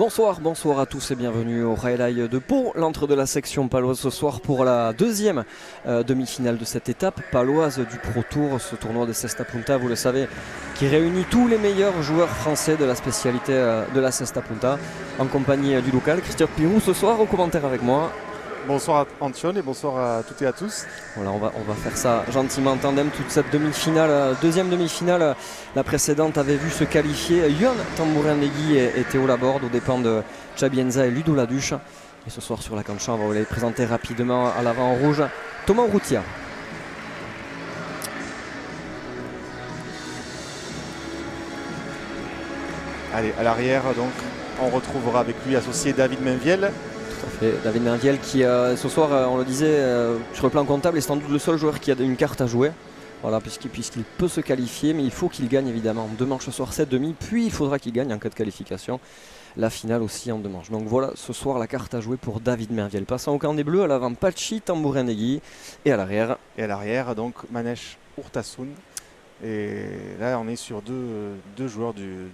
Bonsoir à tous et bienvenue au Rail de Pau, l'entre de la section paloise ce soir pour la deuxième demi-finale de cette étape paloise du Pro Tour, ce tournoi de Cesta Punta, vous le savez, qui réunit tous les meilleurs joueurs français de la spécialité de la Cesta Punta, en compagnie du local, Christophe Pirou ce soir au commentaire avec moi. Bonsoir à Antion et bonsoir à toutes et à tous. Voilà, on va faire ça gentiment en tandem, toute cette demi-finale, deuxième demi-finale. La précédente avait vu se qualifier Yohan Tambourin-Negui et Théo Laborde aux dépens de Chabienza et Ludo Laduche. Et ce soir sur la cancha, on va vous les présenter rapidement à l'avant en rouge. Thomas Urrutia. Allez, à l'arrière, donc, on retrouvera avec lui associé David Mainviel. David Mainviel qui ce soir, on le disait, sur le plan comptable est sans doute le seul joueur qui a une carte à jouer. Voilà, puisqu'il peut se qualifier, mais il faut qu'il gagne évidemment 2 manches ce soir, 7 demi, puis il faudra qu'il gagne en cas de qualification. La finale aussi en 2 manches. Donc voilà, ce soir la carte à jouer pour David Mainviel. Passant au camp des Bleus, à l'avant Pachi Tambourin-Negui et à l'arrière. Et à l'arrière, donc Manesh Urtasun. Et là, on est sur deux joueurs de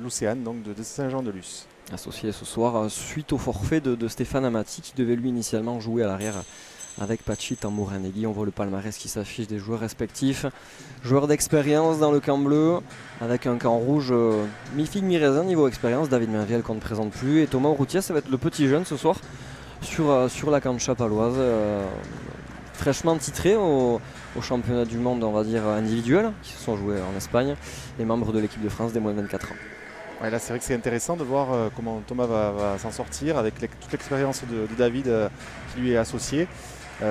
l'Océane, donc de Saint-Jean-de-Luz. Associé ce soir suite au forfait de Stéphane Amati qui devait lui initialement jouer à l'arrière avec Pachi Tambourin-Negui. On voit le palmarès qui s'affiche des joueurs respectifs. Joueurs d'expérience dans le camp bleu avec un camp rouge mi-figue mi-raisin niveau expérience. David Mainviel qu'on ne présente plus et Thomas Urrutia, ça va être le petit jeune ce soir sur la cancha paloise. Fraîchement titré au championnat du monde, on va dire individuel, qui se sont joués en Espagne, et membre de l'équipe de France des moins de 24 ans. Ouais, là, c'est vrai que c'est intéressant de voir comment Thomas va s'en sortir avec toute l'expérience de David qui lui est associé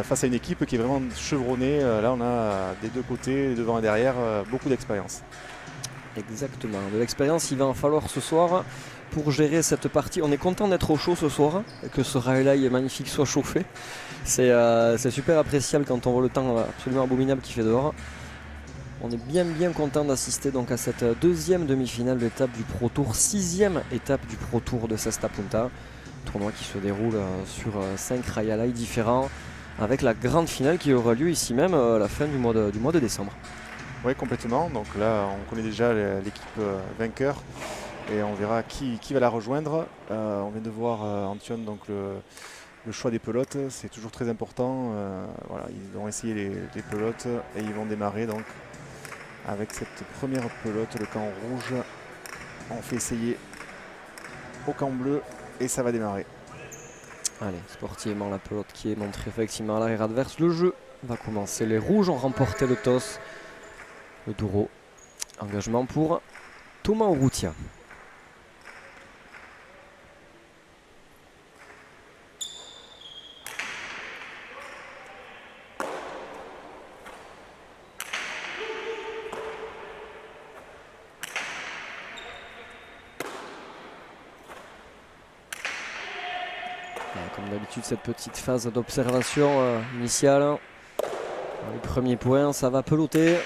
face à une équipe qui est vraiment chevronnée. Là, on a des deux côtés, devant et derrière, beaucoup d'expérience. Exactement. De l'expérience, il va en falloir ce soir pour gérer cette partie. On est content d'être au chaud ce soir, que ce rail magnifique soit chauffé. C'est super appréciable quand on voit le temps absolument abominable qu'il fait dehors. On est bien content d'assister donc à cette deuxième demi-finale d'étape du Pro Tour, 6e étape du Pro Tour de Cesta Punta. Tournoi qui se déroule sur 5 railais différents, avec la grande finale qui aura lieu ici même à la fin du mois de décembre. Oui, complètement. Donc là, on connaît déjà l'équipe vainqueur et on verra qui va la rejoindre. On vient de voir Antion, donc le choix des pelotes, c'est toujours très important. Voilà, ils ont essayé les pelotes et ils vont démarrer donc avec cette première pelote, le camp rouge. On fait essayer au camp bleu et ça va démarrer. Allez, sportivement la pelote qui est montrée effectivement à l'arrière adverse. Le jeu va commencer. Les rouges ont remporté le toss. Le Douro. Engagement pour Thomas Urrutia. Comme d'habitude, cette petite phase d'observation initiale. Les premiers points, ça va peloter.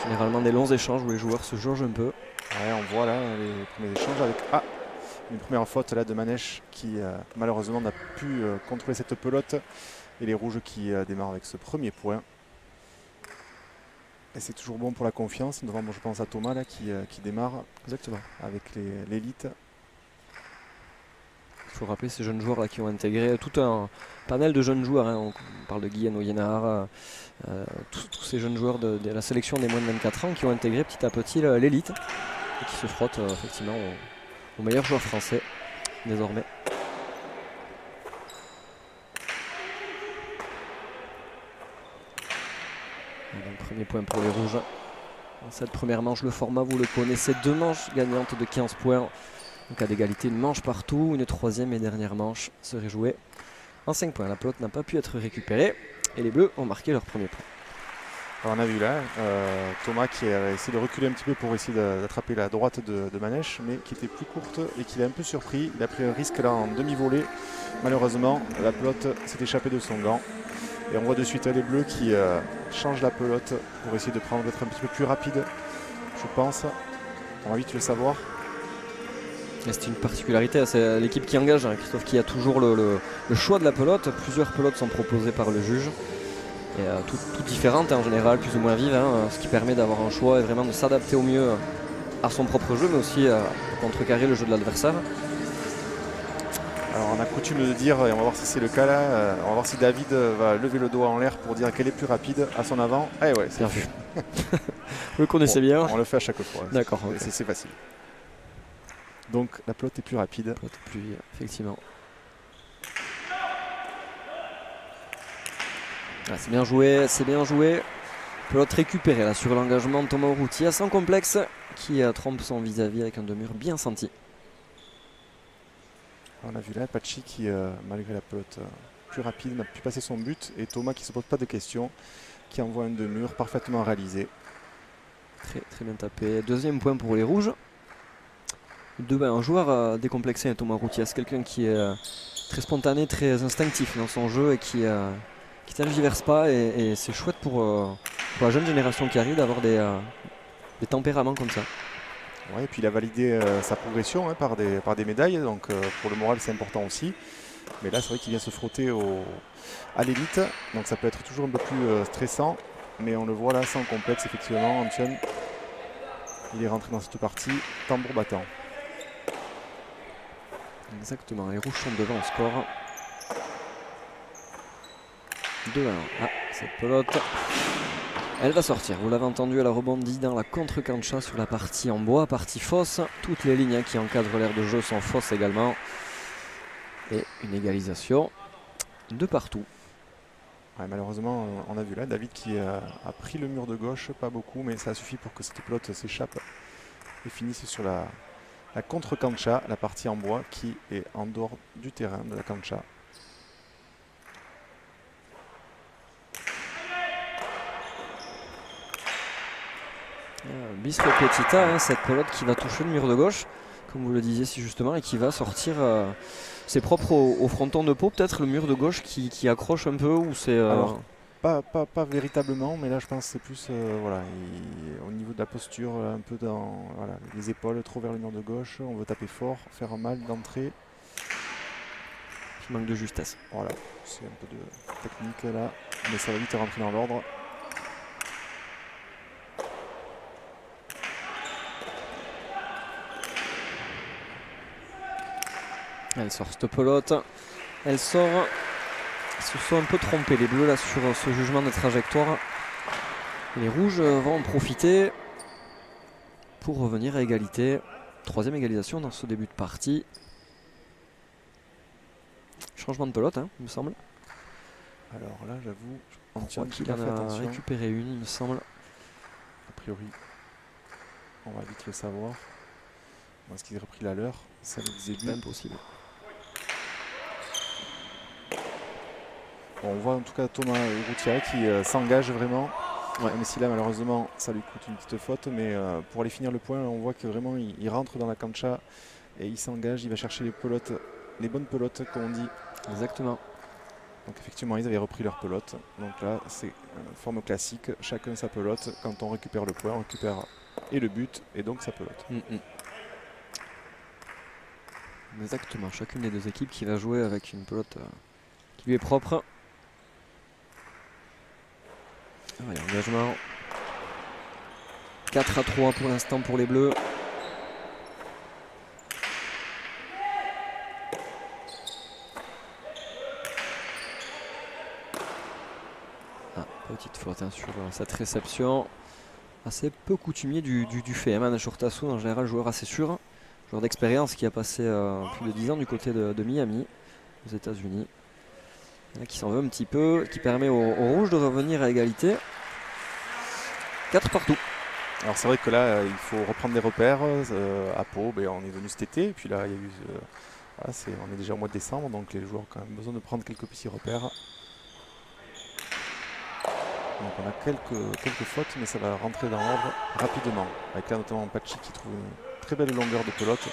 Généralement des longs échanges où les joueurs se jaugent un peu. Ouais, on voit là les premiers échanges avec une première faute là de Manesh qui malheureusement n'a pu contrôler cette pelote. Et les rouges qui démarrent avec ce premier point. Et c'est toujours bon pour la confiance. Notamment, je pense à Thomas là qui démarre exactement avec l'élite. Il faut rappeler ces jeunes joueurs là qui ont intégré tout un panel de jeunes joueurs. Hein. On parle de Guy Oyenard, tous ces jeunes joueurs de la sélection des moins de 24 ans qui ont intégré petit à petit l'élite et qui se frottent effectivement aux meilleurs joueurs français désormais. Donc, premier point pour les rouges. Dans cette première manche, le format vous le connaissez, 2 manches gagnantes de 15 points. En cas d'égalité, une manche partout, une troisième et dernière manche serait jouée en 5 points. La pelote n'a pas pu être récupérée et les Bleus ont marqué leur premier point. Alors on a vu là Thomas qui a essayé de reculer un petit peu pour essayer d'attraper la droite de Manesh, mais qui était plus courte et qui l'a un peu surpris. Il a pris un risque là en demi-volée. Malheureusement, la pelote s'est échappée de son gant. Et on voit de suite les Bleus qui changent la pelote pour essayer d'être un petit peu plus rapide, je pense. On va vite le savoir. C'est une particularité, c'est l'équipe qui engage, hein, Christophe, qui a toujours le choix de la pelote. Plusieurs pelotes sont proposées par le juge. Et toutes différentes en général, plus ou moins vives, hein, ce qui permet d'avoir un choix et vraiment de s'adapter au mieux à son propre jeu, mais aussi pour contrecarrer le jeu de l'adversaire. Alors on a coutume de dire, et on va voir si c'est le cas là, on va voir si David va lever le doigt en l'air pour dire quel est plus rapide à son avant. Ah ouais, c'est Bien fait. vu. Vous le connaissez bien. On le fait à chaque fois. D'accord. Okay. C'est facile. Donc la pelote est plus rapide. Effectivement. Ah, c'est bien joué, c'est bien joué. Pelote récupérée là sur l'engagement de Thomas Urrutia sans complexe qui trompe son vis-à-vis avec un demi-mur bien senti. On a vu là Pachi qui, malgré la pelote plus rapide, n'a pu passer son but. Et Thomas qui ne se pose pas de questions, qui envoie un demi-mur parfaitement réalisé. Très bien tapé. Deuxième point pour les rouges. Un joueur décomplexé, Thomas Urrutia. C'est quelqu'un qui est très spontané, très instinctif dans son jeu et qui tergiverse pas. Et c'est chouette pour la jeune génération qui arrive d'avoir des tempéraments comme ça. Ouais, et puis il a validé sa progression hein, par des médailles, donc pour le moral c'est important aussi. Mais là c'est vrai qu'il vient se frotter à l'élite, donc ça peut être toujours un peu plus stressant. Mais on le voit là sans complexe effectivement, Antion, il est rentré dans cette partie tambour battant. Exactement, les rouges sont devant au score. 2-1. Ah, cette pelote. Elle va sortir, vous l'avez entendu, elle a rebondi dans la contre-cancha sur la partie en bois, partie fausse. Toutes les lignes qui encadrent l'aire de jeu sont fausses également. Et une égalisation de partout. Ouais, malheureusement, on a vu là David qui a pris le mur de gauche, pas beaucoup, mais ça suffit pour que cette pelote s'échappe et finisse sur la contre-cancha, la partie en bois qui est en dehors du terrain de la cancha. Bis repetita, hein, cette pelote qui va toucher le mur de gauche, comme vous le disiez si justement, et qui va sortir. C'est propre au fronton de peau, peut-être le mur de gauche qui accroche un peu, ou c'est. Pas véritablement, mais là je pense que c'est plus voilà, au niveau de la posture, un peu dans voilà, les épaules trop vers le mur de gauche. On veut taper fort, faire un mal d'entrée. Qui manque de justesse. Voilà, c'est un peu de technique là, mais ça va vite rentrer dans l'ordre. Elle sort cette pelote. Elle sort. Ils se sont un peu trompés les bleus là sur ce jugement de trajectoire. Les rouges vont en profiter pour revenir à égalité. Troisième égalisation dans ce début de partie. Changement de pelote, hein, il me semble. Alors là, j'avoue, je crois qu'il en a récupéré une, il me semble. A priori, on va vite le savoir. Est-ce qu'il a repris la leur? Ça nous disait bien impossible. Bon, on voit en tout cas Thomas Urrutia qui s'engage vraiment. Ouais. Même si là malheureusement ça lui coûte une petite faute, mais pour aller finir le point, on voit que vraiment il rentre dans la cancha et il s'engage, il va chercher les pelotes, les bonnes pelotes comme on dit. Exactement. Donc effectivement ils avaient repris leur pelote. Donc là c'est une forme classique, chacun sa pelote. Quand on récupère le point, on récupère et le but et donc sa pelote. Exactement, chacune des deux équipes qui va jouer avec une pelote qui lui est propre. Allez, engagement. 4-3 pour l'instant pour les bleus. Ah, petite faute hein, sur cette réception. Assez peu coutumier du fait. Eman Shortasu, en général, joueur assez sûr. Joueur d'expérience qui a passé plus de 10 ans du côté de Miami, aux États-Unis. Qui s'en veut un petit peu, qui permet aux rouges de revenir à égalité. 4 partout. Alors c'est vrai que là, il faut reprendre des repères. À Pau, on est venu cet été. Et puis là, il y a eu, voilà, on est déjà au mois de décembre, donc les joueurs ont quand même besoin de prendre quelques petits repères. Donc on a quelques fautes, mais ça va rentrer dans l'ordre rapidement. Avec là notamment Pachi qui trouve une très belle longueur de pelote.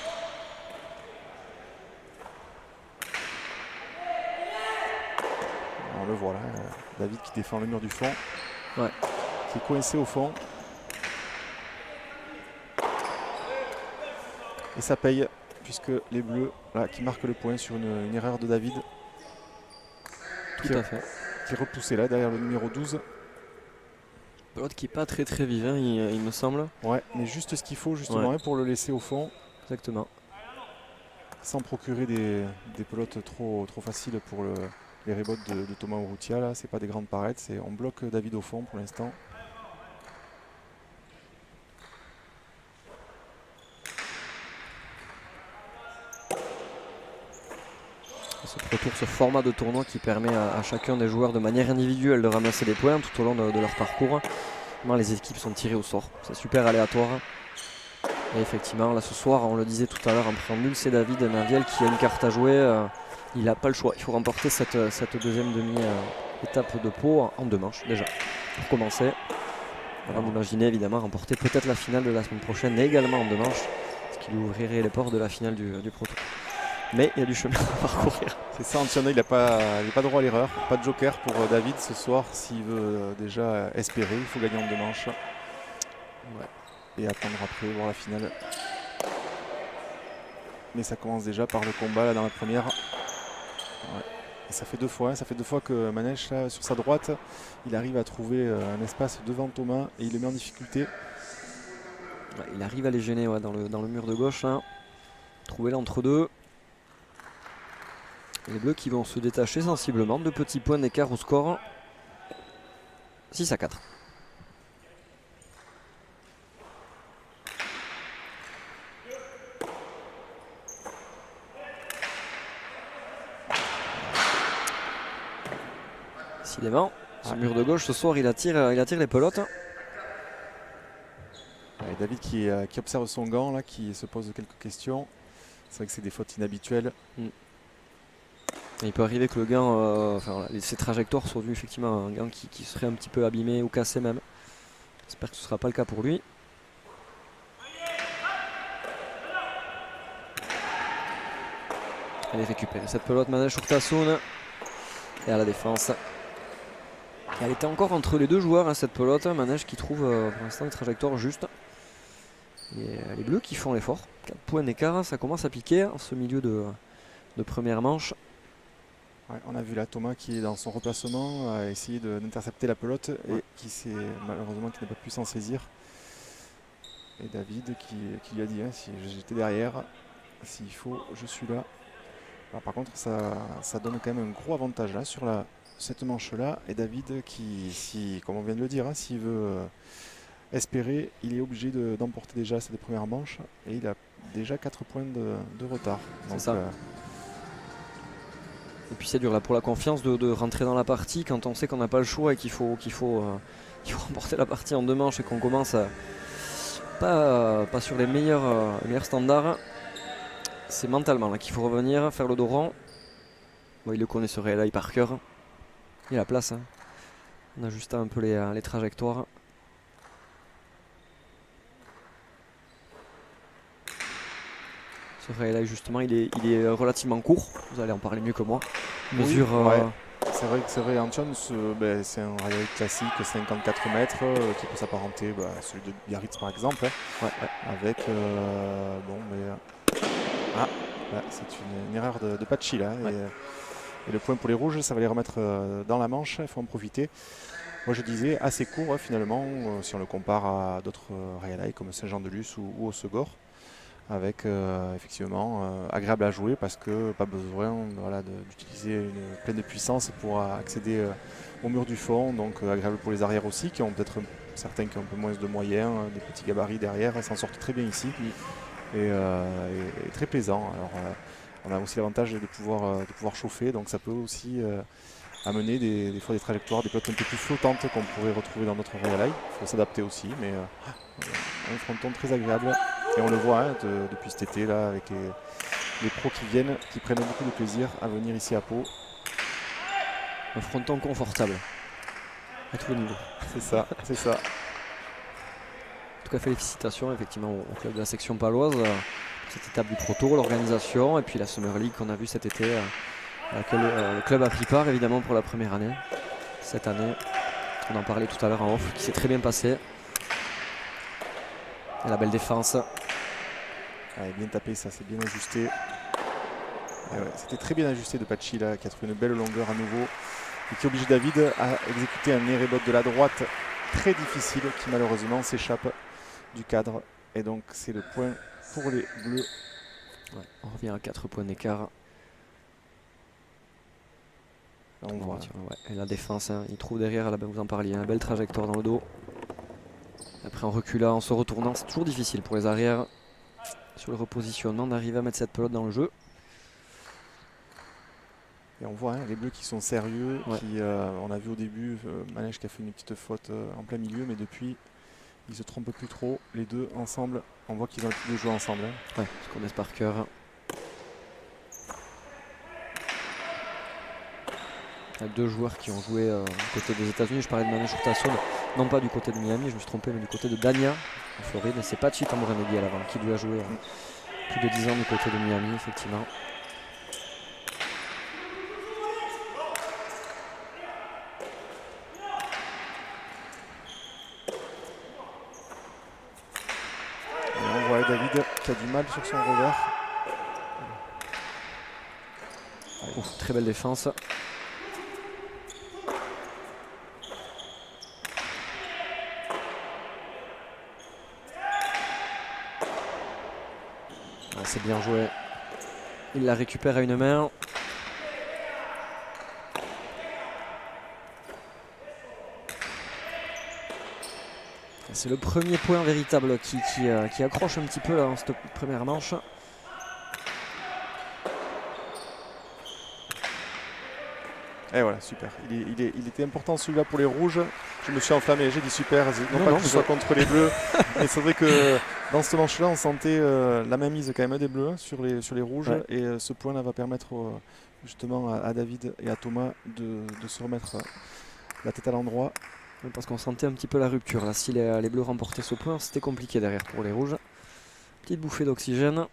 On le voit là, David qui défend le mur du fond. Ouais. Qui est coincé au fond. Et ça paye, puisque les bleus là, qui marquent le point sur une erreur de David. Tout à fait. Qui est repoussé là derrière le numéro 12. Pelote qui est pas très vivant, il me semble. Ouais, mais juste ce qu'il faut justement pour le laisser au fond. Exactement. Sans procurer des pelotes trop faciles pour les rebots de Thomas Urrutia. Là, c'est pas des grandes parettes, on bloque David au fond pour l'instant. Ce format de tournoi qui permet à chacun des joueurs de manière individuelle de ramasser des points tout au long de leur parcours. Les équipes sont tirées au sort, c'est super aléatoire. Et effectivement, là ce soir, on le disait tout à l'heure en préambule, c'est David Naviel qui a une carte à jouer. Il n'a pas le choix, il faut remporter cette deuxième demi-étape de Pau en 2 manches déjà. Pour commencer, avant d'imaginer évidemment remporter peut-être la finale de la semaine prochaine également en 2 manches, ce qui lui ouvrirait les portes de la finale du Pro Tour. Mais il y a du chemin à parcourir. C'est ça, Antione, il n'a pas droit à l'erreur. Pas de joker pour David ce soir. S'il veut déjà espérer, il faut gagner en 2 manches. Ouais. Et attendre après, voir la finale. Mais ça commence déjà par le combat là dans la première. Ouais. Et ça fait 2 fois. Ça fait 2 fois que Manèche, là, sur sa droite, il arrive à trouver un espace devant Thomas et il le met en difficulté. Ouais, il arrive à les gêner dans le mur de gauche. Hein. Trouver l'entre-deux. Les Bleus qui vont se détacher sensiblement. 2 petits points d'écart au score. 6-4. Décidément, ce mur de gauche ce soir il attire les pelotes. Ouais, David qui observe son gant là, qui se pose quelques questions. C'est vrai que c'est des fautes inhabituelles. Il peut arriver que le gant, ses trajectoires soient vues effectivement un gant qui serait un petit peu abîmé ou cassé même. J'espère que ce ne sera pas le cas pour lui. Elle est récupérée cette pelote, Manèche Urtasun. Et à la défense. Et elle était encore entre les 2 joueurs cette pelote. Manèche qui trouve pour l'instant une trajectoire juste. Et les Bleus qui font l'effort. 4 points d'écart, ça commence à piquer en ce milieu de première manche. Ouais, on a vu là Thomas qui est dans son replacement, a essayé d'intercepter la pelote et qui malheureusement qui n'a pas pu s'en saisir. Et David qui lui a dit hein, si j'étais derrière, s'il faut, je suis là. Alors, par contre, ça donne quand même un gros avantage là sur cette manche là. Et David qui, comme on vient de le dire, hein, s'il veut espérer, il est obligé d'emporter déjà cette première manche et il a déjà 4 points de retard. C'est ça. Et puis c'est dur là pour la confiance de rentrer dans la partie quand on sait qu'on n'a pas le choix et qu'il faut remporter la partie en 2 manches et qu'on commence pas sur les meilleurs standards. C'est mentalement là qu'il faut revenir, faire le dos rond. Bon, il le connaît ce réel par cœur. Il a la place. Hein. On ajuste un peu les trajectoires. Ce réel justement il est relativement court. Vous allez en parler mieux que moi. Mesure. Ouais. C'est vrai, Antione, c'est un rail classique, 54 mètres, qui peut s'apparenter à celui de Biarritz par exemple. Hein, avec c'est une erreur de Pachi là. Ouais. Et le point pour les rouges, ça va les remettre dans la manche, il faut en profiter. Moi je disais assez court finalement, si on le compare à d'autres rail comme Saint-Jean-de-Luz ou Hossegor. Avec effectivement agréable à jouer parce que pas besoin d'utiliser une pleine de puissance pour accéder au mur du fond, donc agréable pour les arrières aussi qui ont peut-être certains qui ont un peu moins de moyens, des petits gabarits derrière, s'en sortent très bien ici et très plaisant. Alors on a aussi l'avantage de pouvoir chauffer, donc ça peut aussi amener des fois des trajectoires, des pelotes un peu plus flottantes qu'on pourrait retrouver dans notre Real Life. Il faut s'adapter aussi, mais un fronton très agréable. Et on le voit hein, depuis cet été là avec les pros qui viennent, qui prennent beaucoup de plaisir à venir ici à Pau. Un fronton confortable à tous les niveaux. C'est ça, c'est ça. En tout cas, félicitations effectivement au club de la section paloise pour cette étape du Pro Tour, l'organisation et puis la Summer League qu'on a vu cet été, à laquelle le club a pris part évidemment pour la première année. Cette année, on en parlait tout à l'heure en off, qui s'est très bien passé. Et la belle défense. Ouais, bien tapé, ça c'est bien ajusté. Ouais, c'était très bien ajusté de Pachi là, qui a trouvé une belle longueur à nouveau et qui oblige David à exécuter un nez rebot de la droite très difficile qui malheureusement s'échappe du cadre. Et donc c'est le point pour les Bleus. Ouais, on revient à 4 points d'écart. Là, on voit. Ouais. Et la défense, hein, il trouve derrière, là, vous en parliez, une belle trajectoire dans le dos. Après en reculant, en se retournant, c'est toujours difficile pour les arrières sur le repositionnement d'arriver à mettre cette pelote dans le jeu. Et on voit les Bleus qui sont sérieux, Ouais. On a vu au début Manège qui a fait une petite faute en plein milieu, mais depuis ils se trompent plus trop. Les deux ensemble, on voit qu'ils ont l'habitude de jouer ensemble. Ouais, ils se connaissent par cœur. Il y a 2 joueurs qui ont joué du côté des États-Unis. Je parlais de Manège Hurtasun, non pas du côté de Miami, je me suis trompé, mais du côté de Dania en Floride. Et c'est Pachi Tambouremedi à l'avant qui lui a joué plus de 10 ans du côté de Miami, effectivement. David qui a du mal sur son revers. Ouf, très belle défense. C'est bien joué. Il la récupère à une main. C'est le premier point véritable qui accroche un petit peu là, dans cette première manche. Et voilà, super. Il était important celui-là pour les rouges. Je me suis enflammé, j'ai dit super. Non pas que ce soit contre les bleus, mais c'est vrai que dans ce manche-là, on sentait la mainmise quand même des bleus sur les rouges. Ouais. Et ce point-là va permettre justement à David et à Thomas de se remettre la tête à l'endroit. Parce qu'on sentait un petit peu la rupture. Là, si les bleus remportaient ce point, c'était compliqué derrière pour les rouges. Petite bouffée d'oxygène.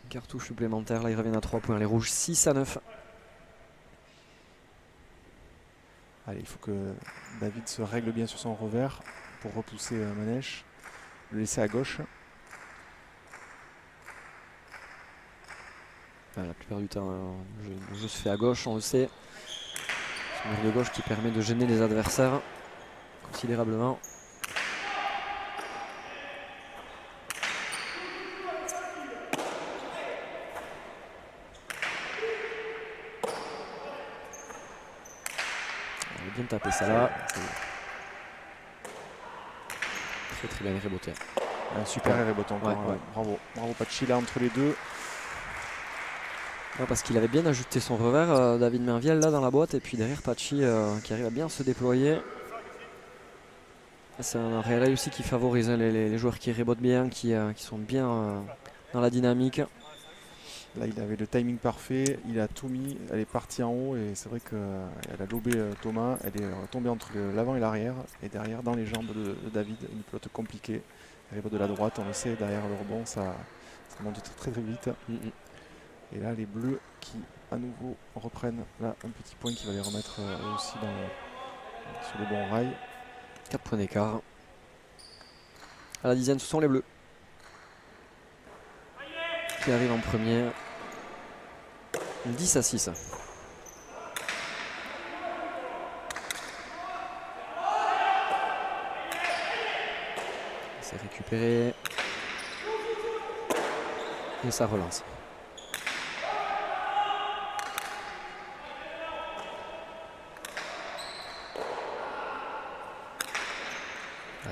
Cartouche supplémentaire, là ils reviennent à 3 points. Les rouges 6-9. Allez, il faut que David se règle bien sur son revers pour repousser Manège. Le laisser à gauche. La plupart du temps, le jeu se fait à gauche, on le sait. C'est le mur de gauche qui permet de gêner les adversaires considérablement. On va bien taper ça là. Très bien reboté. Un super reboté encore. Ouais. Bravo Pachi là entre les deux. Ouais, parce qu'il avait bien ajusté son revers, David Mainviel là dans la boîte, et puis derrière Pachi qui arrive à bien se déployer. C'est un réel aussi qui favorise les joueurs qui rebotent bien, qui sont bien dans la dynamique. Là il avait le timing parfait, il a tout mis, elle est partie en haut et c'est vrai qu'elle a lobé Thomas, elle est tombée entre l'avant et l'arrière, et derrière dans les jambes de David, une pelote compliquée. Elle rebote de la droite, on le sait, derrière le rebond ça monte très vite. Et là les bleus qui à nouveau reprennent là un petit point qui va les remettre aussi sur les bons rails. 4 points d'écart. À la dizaine, ce sont les bleus qui arrivent en premier. 10-6. C'est récupéré. Et ça relance.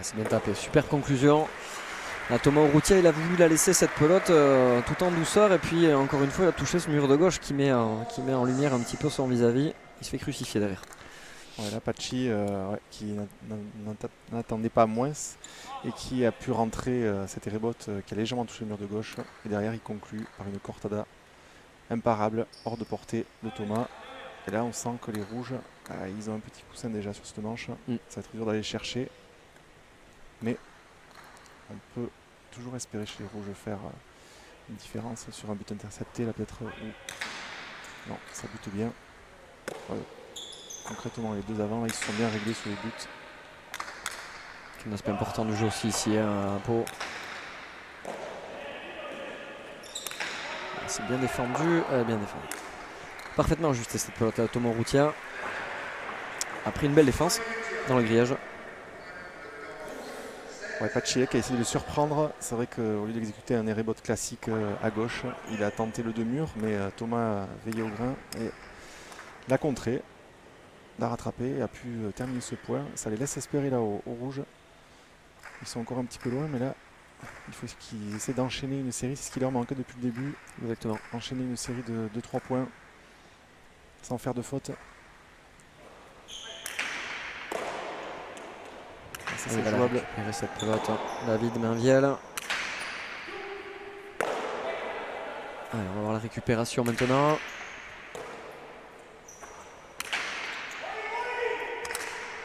C'est bien tapé, super conclusion. Là, Thomas Urrutia, il a voulu la laisser cette pelote tout en douceur, et puis encore une fois il a touché ce mur de gauche qui met en lumière un petit peu son vis-à-vis. Il se fait crucifier derrière. Ouais, là Pachi qui n'attendait pas moins et qui a pu rentrer cette rebote qui a légèrement touché le mur de gauche, et derrière il conclut par une cortada imparable hors de portée de Thomas. Et là on sent que les rouges ils ont un petit coussin déjà sur cette manche. Ça va être dur d'aller chercher. Mais on peut toujours espérer chez les rouges faire une différence sur un but intercepté là peut-être. Non, ça bute bien. Ouais. Concrètement les deux avant là, ils se sont bien réglés sur les buts. Un aspect important du jeu aussi ici à Pau. C'est bien défendu, Parfaitement ajusté cette pelote à Thomas Urrutia. A pris une belle défense dans le grillage. Ouais, Pachilek a essayé de le surprendre. C'est vrai qu'au lieu d'exécuter un Erebot classique à gauche, il a tenté le 2 murs, mais Thomas a veillé au grain et l'a contré, l'a rattrapé et a pu terminer ce point. Ça les laisse espérer là au rouge. Ils sont encore un petit peu loin, mais là, il faut qu'ils essaient d'enchaîner une série. C'est ce qui leur manquait depuis le début. Exactement. Enchaîner une série de 3 points sans faire de faute. Ça, c'est jouable. Récupérer cette pelote. David Mainviel. Allez, on va voir la récupération maintenant.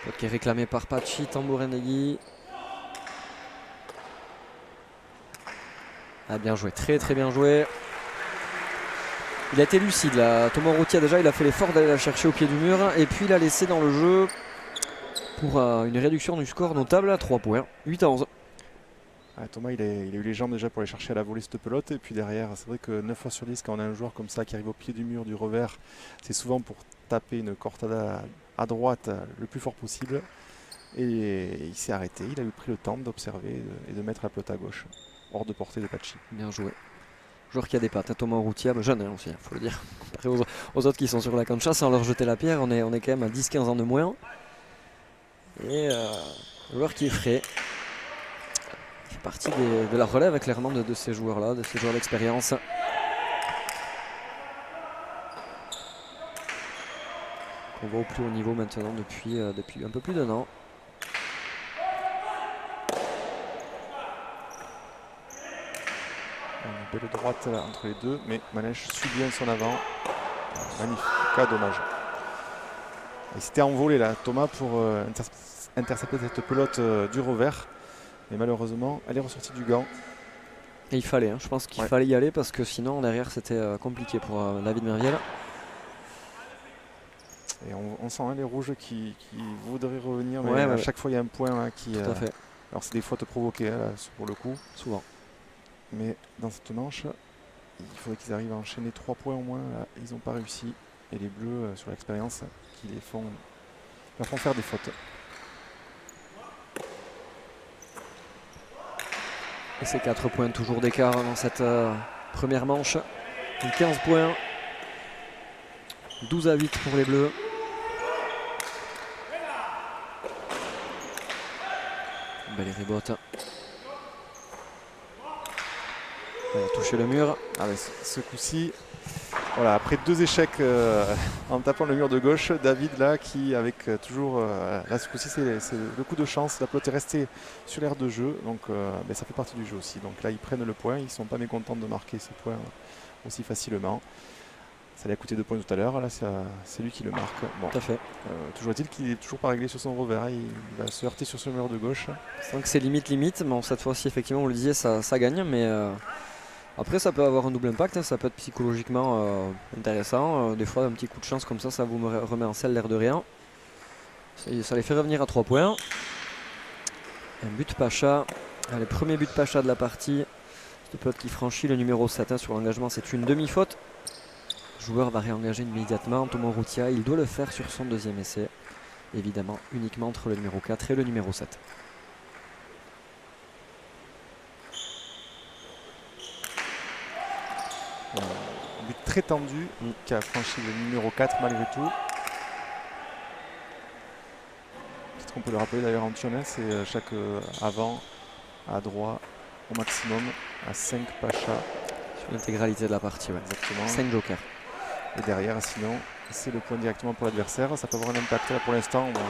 Faute qui est réclamée par Pachi Tambourendegui. Ah, bien joué, très très bien joué. Il a été lucide là. Thomas Routier déjà, il a fait l'effort d'aller la chercher au pied du mur. Et puis il a laissé dans le jeu pour une réduction du score notable à 3 points. 8-11. Ah, Thomas, il a eu les jambes déjà pour aller chercher à la volée cette pelote. Et puis derrière, c'est vrai que 9 fois sur 10, quand on a un joueur comme ça qui arrive au pied du mur, du revers, c'est souvent pour taper une cortada à droite le plus fort possible. Et il s'est arrêté, il a eu pris le temps d'observer et de mettre la pelote à gauche, hors de portée de Pachi. Bien joué. Joueur qui a des pattes, hein, Thomas Routier, jeune hein, aussi, il faut le dire. Comparé aux autres qui sont sur la cancha, sans leur jeter la pierre, on est quand même à 10-15 ans de moins. Et joueur qui est frais. Il fait partie de la relève clairement de ces joueurs-là, de ces joueurs d'expérience. On voit au plus haut niveau maintenant depuis un peu plus d'un an. Une belle droite là, entre les deux, mais Manèche suit bien son avant. Magnifique, dommage. Il s'était envolé là, Thomas, pour intercepter cette pelote du revers. Mais malheureusement, elle est ressortie du gant. Et il fallait, hein, je pense qu'il fallait y aller parce que sinon derrière c'était compliqué pour David Mainviel. Et on sent hein, les rouges qui voudraient revenir, mais à chaque fois il y a un point hein, qui. Tout à fait. Alors c'est des fautes provoquées hein, là, pour le coup. Souvent. Mais dans cette manche, il faudrait qu'ils arrivent à enchaîner 3 points au moins. Là, ils n'ont pas réussi. Et les bleus, sur l'expérience, qui leur font faire des fautes. Et c'est 4 points toujours d'écart dans cette première manche. 15 points. 12-8 pour les bleus. Belle rebote. Elle a touché le mur. Ah, mais ce coup-ci, voilà, après 2 échecs en tapant le mur de gauche, David là qui avec toujours là ce coup-ci c'est le coup de chance, la pelote est restée sur l'aire de jeu, donc ça fait partie du jeu aussi. Donc là ils prennent le point, ils ne sont pas mécontents de marquer ces points aussi facilement. Ça lui a coûté 2 points tout à l'heure, là c'est lui qui le marque. Bon, tout à fait. toujours est-il qu'il n'est toujours pas réglé sur son revers, il va se heurter sur ce mur de gauche. C'est que c'est limite, mais bon, cette fois-ci effectivement on le disait ça gagne, mais après ça peut avoir un double impact, hein, ça peut être psychologiquement intéressant. Des fois un petit coup de chance comme ça vous remet en selle l'air de rien. Ça les fait revenir à 3 points. Un but Pacha, le premier but Pacha de la partie. Cette pelote qui franchit le numéro 7 hein, sur l'engagement, c'est une demi-faute. Le joueur va réengager immédiatement Thomas Routier, il doit le faire sur son deuxième essai. Évidemment uniquement entre le numéro 4 et le numéro 7. Un but très tendu qui a franchi le numéro 4 malgré tout. Peut-être qu'on peut le rappeler d'ailleurs en Tionnet, c'est chaque avant à droit au maximum à 5 Pacha. Sur l'intégralité de la partie, ouais. Exactement. 5 jokers. Et derrière sinon c'est le point directement pour l'adversaire. Ça peut avoir un impact là pour l'instant, bon,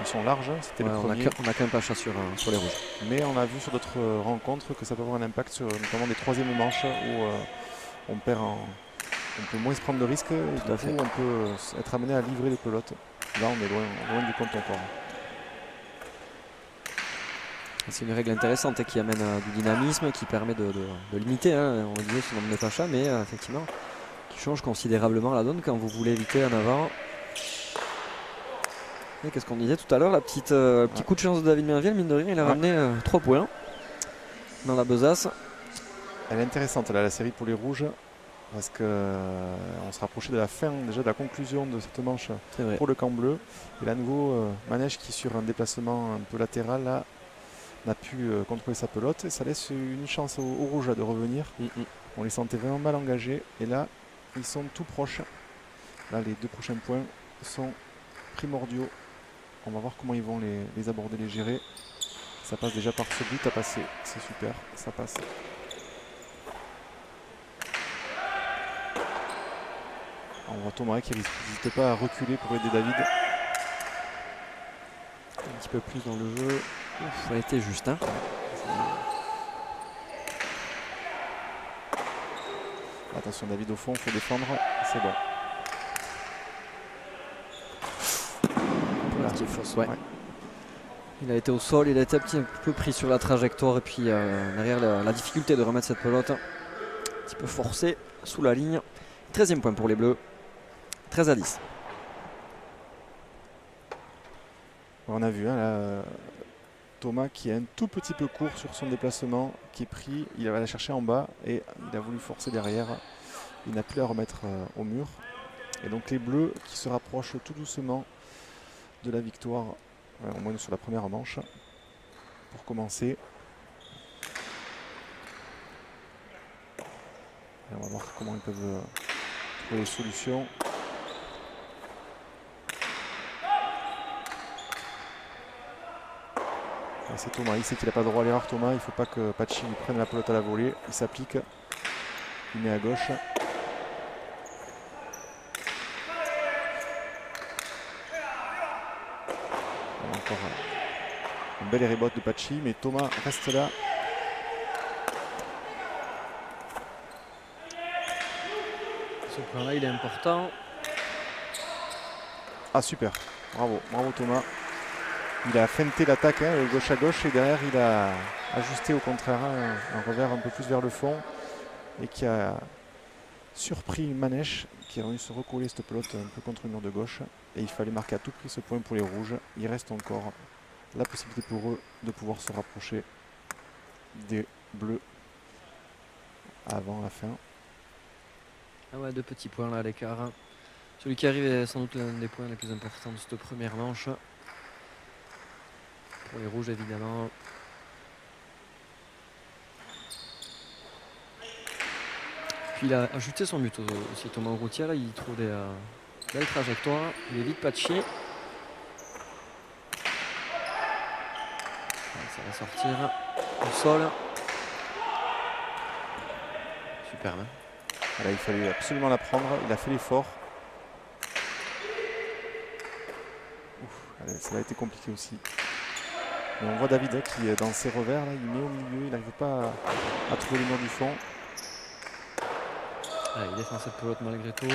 ils sont larges, c'était le premier. On a qu'un Pacha sur les rouges. Mais on a vu sur d'autres rencontres que ça peut avoir un impact sur notamment des troisièmes manches où on peut moins se prendre de risques et du coup on peut être amené à livrer les pelotes. Là on est loin du compte encore. C'est une règle intéressante et qui amène du dynamisme, qui permet de limiter, hein, on le disait, ce nombre de Pacha, mais effectivement qui change considérablement la donne quand vous voulez éviter un avant. Et qu'est-ce qu'on disait tout à l'heure, petit coup de chance de David Mainviel, mine de rien, il a ramené 3 points dans la besace. Elle est intéressante là, la série pour les rouges, parce qu'on se rapprochait de la fin, déjà de la conclusion de cette manche pour le camp bleu. Et là, à nouveau, Manèche qui sur un déplacement un peu latéral là, n'a pu contrôler sa pelote et ça laisse une chance aux rouges de revenir. On les sentait vraiment mal engagés et là ils sont tout proches. Là les 2 prochains points sont primordiaux. On va voir comment ils vont les aborder, les gérer. Ça passe déjà par ce but à passer, c'est super, ça passe. On voit Thomas qui n'hésite pas à reculer pour aider David. Un petit peu plus dans le jeu. Ouf, ça a été juste. Hein. Attention David au fond, il faut défendre. C'est bon. Penalty fausse, ouais. Il a été au sol, il a été un petit peu pris sur la trajectoire et puis derrière la difficulté de remettre cette pelote. Un petit peu forcé sous la ligne. 13e point pour les Bleus. 13-10. On a vu hein, là, Thomas qui est un tout petit peu court sur son déplacement, qui est pris, il va la chercher en bas et il a voulu forcer derrière. Il n'a plus à remettre au mur. Et donc les Bleus qui se rapprochent tout doucement de la victoire, au moins sur la première manche. Pour commencer. Et on va voir comment ils peuvent trouver des solutions. C'est Thomas, il sait qu'il n'a pas le droit à l'erreur Thomas, il ne faut pas que Pachi lui prenne la pelote à la volée, il s'applique, il met à gauche. Encore un bel rebote de Pachi, mais Thomas reste là. Ce point-là il est important. Ah super, bravo, bravo Thomas. Il a feinté l'attaque hein, gauche à gauche et derrière il a ajusté au contraire un revers un peu plus vers le fond et qui a surpris Manèche qui a venu se recoller cette pelote un peu contre le mur de gauche et il fallait marquer à tout prix ce point pour les rouges. Il reste encore la possibilité pour eux de pouvoir se rapprocher des bleus avant la fin. Ah ouais, 2 petits points là à l'écart. Celui qui arrive est sans doute l'un des points les plus importants de cette première manche. Pour les rouges évidemment. Puis il a ajouté son but aussi Thomas Urrutia, là il trouve des belles trajectoires. Il évite Pachi. Ça va sortir au sol. Superbe. Là, il fallait absolument la prendre, il a fait l'effort. Ça a été compliqué aussi. Mais on voit David qui, dans ses revers, là, il met au milieu, il n'arrive pas à trouver le mur du fond. Ah, il défend cette pelote malgré tout.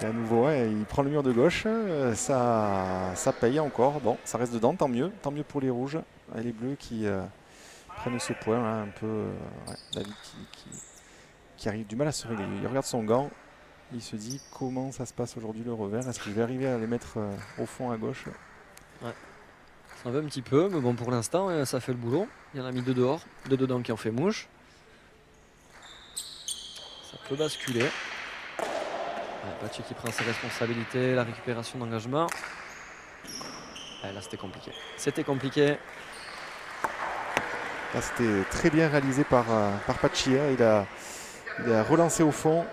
Et à nouveau, ouais, il prend le mur de gauche, ça paye encore. Bon, ça reste dedans, tant mieux pour les rouges. Et les bleus qui prennent ce point, hein, un peu. David qui arrive du mal à se régler. Il regarde son gant. Il se dit comment ça se passe aujourd'hui le revers. Est-ce qu'il va arriver à les mettre au fond à gauche? Ouais. Ça en veut un petit peu, mais bon pour l'instant ça fait le boulot. Il y en a mis 2 dehors, 2 dedans qui ont fait mouche. Ça peut basculer. Ouais, Pachi qui prend ses responsabilités, la récupération d'engagement. Ouais, là c'était compliqué. C'était compliqué. Là c'était très bien réalisé par Pachi. Hein. Il a relancé au fond.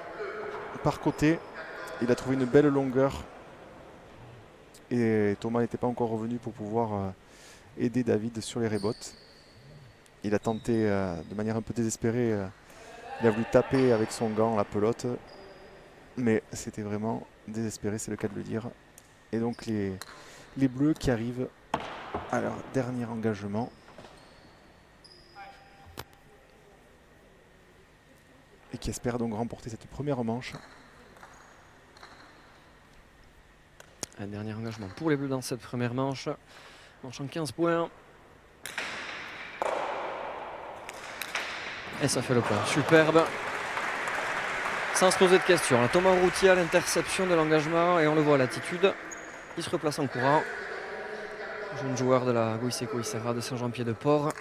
Par côté, il a trouvé une belle longueur et Thomas n'était pas encore revenu pour pouvoir aider David sur les rebotes. Il a tenté de manière un peu désespérée, il a voulu taper avec son gant la pelote, mais c'était vraiment désespéré, c'est le cas de le dire. Et donc les bleus qui arrivent à leur dernier engagement. Et qui espèrent donc remporter cette première manche. Un dernier engagement pour les bleus dans cette première manche. Manche en 15 points. Et ça fait le point. Superbe. Sans se poser de questions. Thomas Urrutia, l'interception de l'engagement. Et on le voit à l'attitude. Il se replace en courant. Jeune joueur de la Goiseco Isera de Saint-Jean-Pied-de-Port.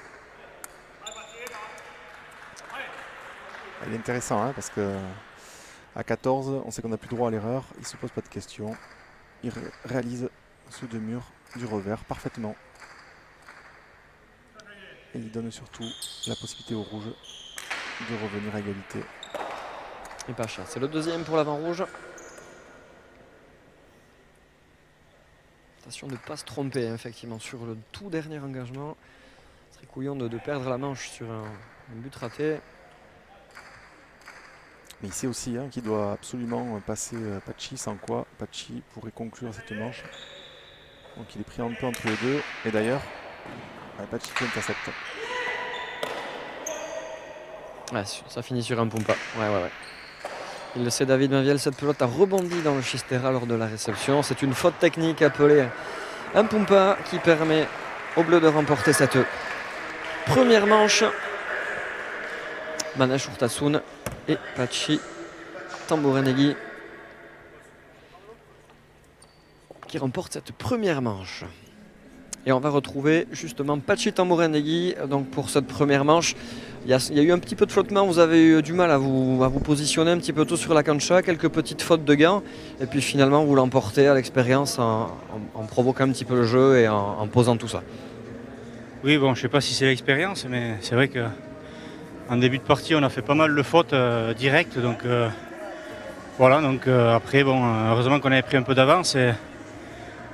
Il est intéressant hein, parce que à 14, on sait qu'on n'a plus droit à l'erreur. Il ne se pose pas de questions. Il réalise ce deux murs du revers parfaitement. Et il donne surtout la possibilité aux rouges de revenir à égalité. Et Pacha, c'est le deuxième pour l'avant rouge. Attention de ne pas se tromper, hein, effectivement, sur le tout dernier engagement. Ce serait couillon de perdre la manche sur un but raté. Mais il sait aussi qu'il doit absolument passer Pachi, sans quoi Pachi pourrait conclure cette manche. Donc il est pris un peu entre les deux. Et d'ailleurs, Pachi qui intercepte. Ouais, ça finit sur un pumpa. Ouais. Il le sait, David Mainviel, cette pelote a rebondi dans le Chistera lors de la réception. C'est une faute technique appelée un pumpa qui permet aux Bleus de remporter cette première manche. Manesh Urtasun et Pachi Tambourenegui qui remportent cette première manche. Et on va retrouver justement Pachi Tambourenegui donc pour cette première manche. Il y a eu un petit peu de flottement, vous avez eu du mal à vous positionner un petit peu tôt sur la cancha, quelques petites fautes de gants, et puis finalement vous l'emportez à l'expérience en provoquant un petit peu le jeu et en posant tout ça. Oui, bon, je ne sais pas si c'est l'expérience, mais c'est vrai qu'en début de partie, on a fait pas mal de fautes directes, donc voilà, donc après, bon, heureusement qu'on avait pris un peu d'avance, et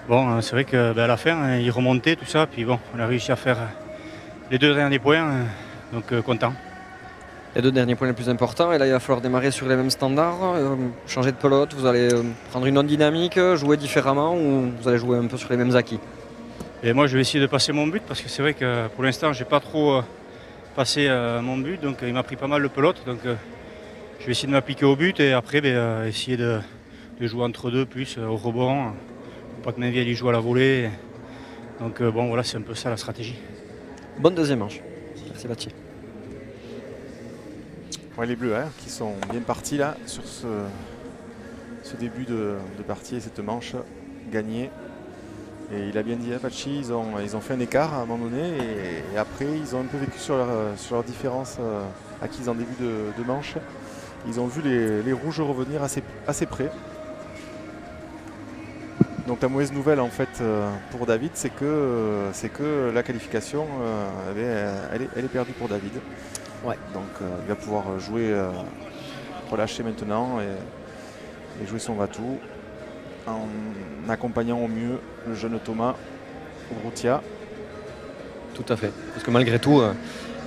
bon, c'est vrai qu'à la fin, il remontait tout ça, puis bon, on a réussi à faire les deux derniers points. Donc content. Les deux derniers points les plus importants, et là il va falloir démarrer sur les mêmes standards, changer de pelote, vous allez prendre une autre dynamique, jouer différemment ou vous allez jouer un peu sur les mêmes acquis? Et moi je vais essayer de passer mon but parce que c'est vrai que pour l'instant j'ai pas trop passé mon but, donc il m'a pris pas mal de pelote, donc je vais essayer de m'appliquer au but et après essayer de jouer entre deux plus au rebond, pour pas que Mainviel y joue à la volée. Donc bon voilà, c'est un peu ça la stratégie. Bonne deuxième manche. Merci Pachi. Ouais, les Bleus qui sont bien partis là sur ce début de partie et cette manche gagnée. Et il a bien dit Pachi, ils ont fait un écart à un moment donné et après ils ont un peu vécu sur leur différence acquise en début de manche. Ils ont vu les rouges revenir assez près. Donc la mauvaise nouvelle en fait pour David, c'est que la qualification elle est perdue pour David. Ouais. Donc il va pouvoir jouer relâcher maintenant et jouer son va-tout en accompagnant au mieux le jeune Thomas Urrutia. Tout à fait. Parce que malgré tout,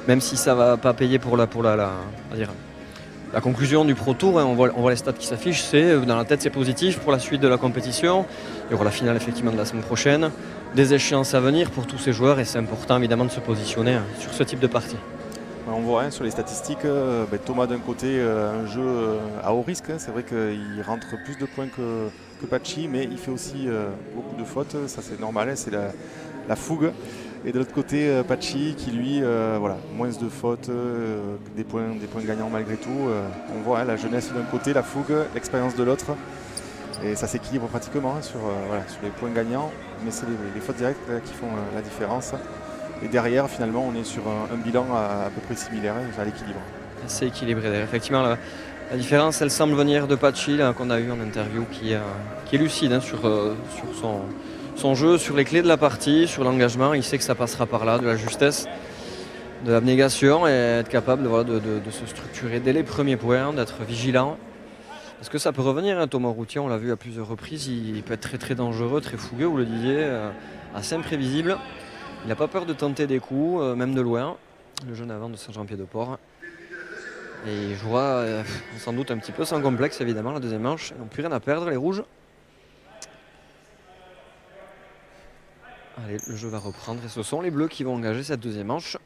même si ça ne va pas payer pour la conclusion du Pro Tour, on voit les stats qui s'affichent, dans la tête c'est positif pour la suite de la compétition. Il y aura la finale effectivement de la semaine prochaine, des échéances à venir pour tous ces joueurs et c'est important évidemment de se positionner sur ce type de partie. On voit sur les statistiques, Thomas d'un côté un jeu à haut risque, c'est vrai qu'il rentre plus de points que Pachi, mais il fait aussi beaucoup de fautes, ça c'est normal, c'est la fougue. Et de l'autre côté, Pachi qui lui, moins de fautes, des points gagnants malgré tout. On voit la jeunesse d'un côté, la fougue, l'expérience de l'autre. Et ça s'équilibre pratiquement sur les points gagnants, mais c'est les fautes directes qui font la différence. Et derrière, finalement, on est sur un bilan à peu près similaire à l'équilibre. C'est équilibré. Effectivement, la différence, elle semble venir de Pachi, qu'on a eu en interview, qui est lucide sur son jeu, sur les clés de la partie, sur l'engagement. Il sait que ça passera par là, de la justesse, de l'abnégation et être capable de se structurer dès les premiers points, d'être vigilant. Parce que ça peut revenir, Thomas Urrutia, on l'a vu à plusieurs reprises, il peut être très très dangereux, très fougueux, vous le disiez, assez imprévisible. Il n'a pas peur de tenter des coups, même de loin, le jeune avant de Saint-Jean-Pied-de-Port. Et il jouera sans doute un petit peu sans complexe, évidemment, la deuxième manche. Ils n'ont plus rien à perdre, les rouges. Allez, le jeu va reprendre et ce sont les bleus qui vont engager cette deuxième manche.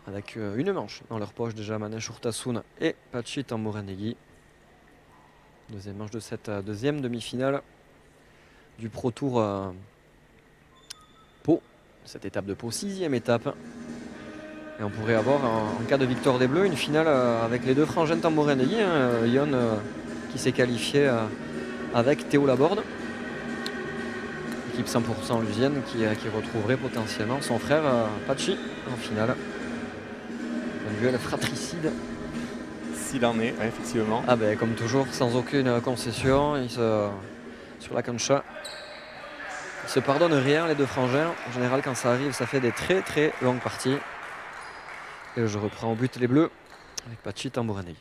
Avec une manche dans leur poche déjà, Manesh Urtasun et Pachi Tambourenegui. Deuxième manche de cette deuxième demi-finale du Pro Tour Pau. Cette étape de Pau, sixième étape. Et on pourrait avoir, en cas de victoire des Bleus, une finale avec les deux frangins Tambourenegui. Yon qui s'est qualifié avec Théo Laborde. Équipe 100% lusienne qui retrouverait potentiellement son frère Pachi en finale. Un duel fratricide. S'il en est, effectivement. Comme toujours, sans aucune concession. Ils se sur la cancha. Ils se pardonnent rien les deux frangins. En général quand ça arrive ça fait des très très longues parties. Et je reprends au but les bleus avec Pachi Tambouranei.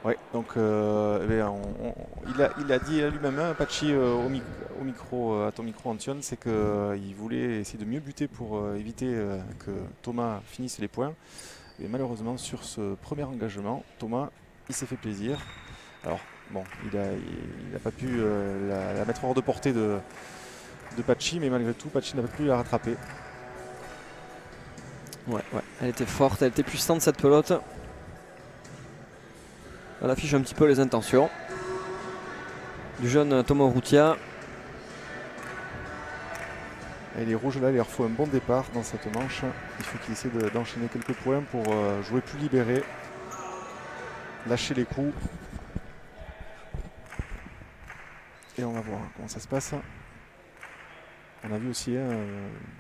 Ouais, donc il a dit lui-même, hein, Pachi, au micro, à ton micro Antion, c'est qu'il voulait essayer de mieux buter pour éviter que Thomas finisse les points. Et malheureusement, sur ce premier engagement, Thomas, il s'est fait plaisir. Alors, bon, il a pas pu la mettre hors de portée de Pachi, mais malgré tout, Pachi n'a pas pu la rattraper. Ouais, elle était forte, elle était puissante cette pelote. Elle affiche un petit peu les intentions du jeune Thomas Urrutia. Et les rouges là, il leur faut un bon départ dans cette manche. Il faut qu'il essaie d'enchaîner quelques points pour jouer plus libéré, lâcher les coups. Et on va voir comment ça se passe. On a vu aussi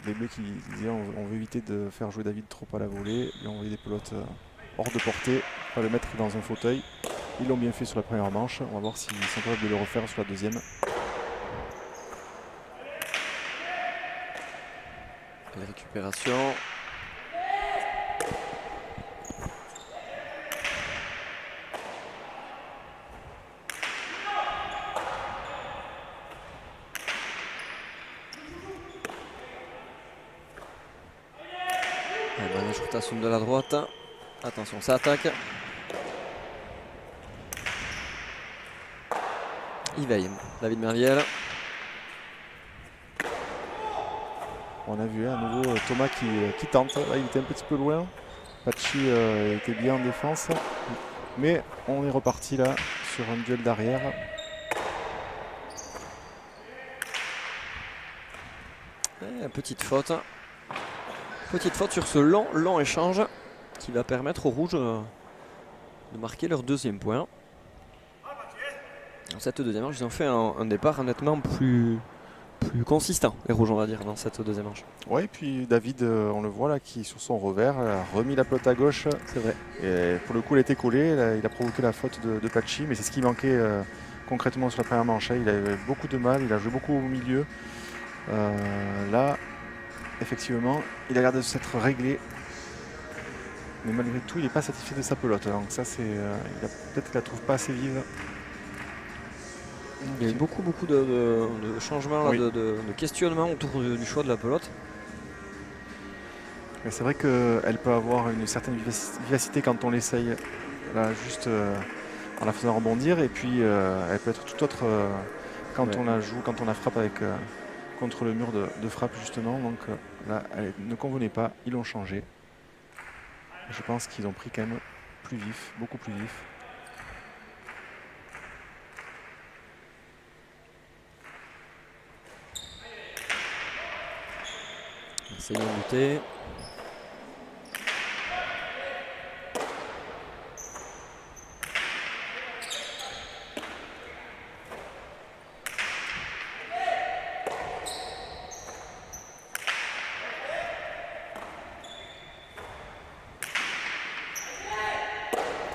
les bleus qui disaient on veut éviter de faire jouer David trop à la volée, lui envoyer des pelotes hors de portée, pas le mettre dans un fauteuil. Ils l'ont bien fait sur la première manche. On va voir s'ils sont capables de le refaire sur la deuxième. La récupération. Manège rotation de la droite. Attention, ça attaque. Il veille. David Merviel. On a vu à nouveau Thomas qui tente. Là, il était un petit peu loin. Pachi était bien en défense. Mais on est reparti là sur un duel d'arrière. Petite faute. Petite faute sur ce long échange qui va permettre aux rouges de marquer leur deuxième point. Dans cette deuxième manche, ils ont fait un départ nettement plus consistant, les rouges, on va dire, dans cette deuxième manche. Ouais, et puis David, on le voit là, qui sur son revers a remis la pelote à gauche. C'est vrai. Et pour le coup, elle était collée. Là, il a provoqué la faute de Pachi, mais c'est ce qui manquait concrètement sur la première manche. Il avait beaucoup de mal, il a joué beaucoup au milieu. Là, effectivement, il a l'air de s'être réglé. Mais malgré tout, il n'est pas satisfait de sa pelote. Donc ça, c'est peut-être qu'il la trouve pas assez vive. Il y a eu beaucoup de changements, là, Oui. de questionnements autour du choix de la pelote. Mais c'est vrai qu'elle peut avoir une certaine vivacité quand on l'essaye, là, juste en la faisant rebondir. Et puis, elle peut être tout autre quand on la joue, quand on la frappe avec, contre le mur de frappe, justement. Donc là, elle ne convenait pas. Ils l'ont changé. Je pense qu'ils ont pris quand même plus vif, beaucoup plus vif. Essayons de lutter.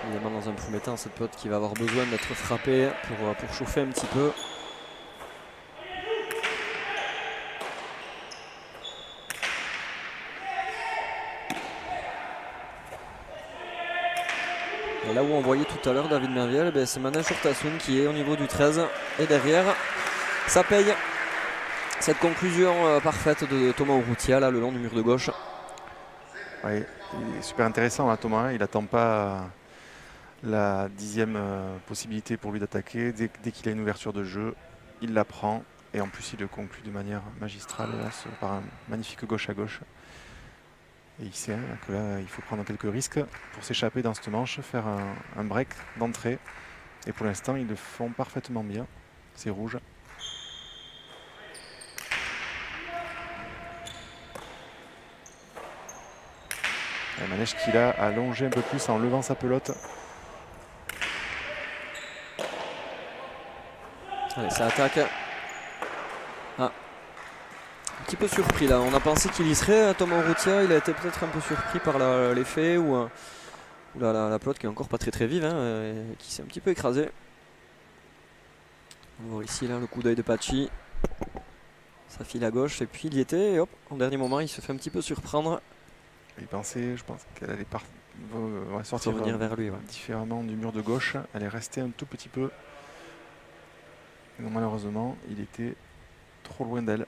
Évidemment, dans un premier temps, cette pelote qui va avoir besoin d'être frappée pour chauffer un petit peu. Et là où on voyait tout à l'heure David Merviel, c'est Manège Urtasun qui est au niveau du 13 et derrière. Ça paye cette conclusion parfaite de Thomas Urrutia là le long du mur de gauche. Ouais, il est super intéressant là, Thomas. Il n'attend pas la 10e possibilité pour lui d'attaquer. Dès qu'il a une ouverture de jeu, il la prend. Et en plus, il le conclut de manière magistrale là, par un magnifique gauche à gauche. Et il sait que là, il faut prendre quelques risques pour s'échapper dans cette manche, faire un break d'entrée. Et pour l'instant, ils le font parfaitement bien, ces rouges. Et Manège qui l'a allongé un peu plus en levant sa pelote. Allez, ça attaque. Ah. Un petit peu surpris là, on a pensé qu'il y serait, Thomas Urrutia, il a été peut-être un peu surpris par l'effet ou la pelote qui est encore pas très vive, et qui s'est un petit peu écrasée. On va voir ici là, le coup d'œil de Pachi, ça file à gauche et puis il y était et hop, en dernier moment il se fait un petit peu surprendre. Il pensait, je pense qu'elle allait sortir revenir vers lui, différemment du mur de gauche, elle est restée un tout petit peu. Et donc, malheureusement, il était trop loin d'elle.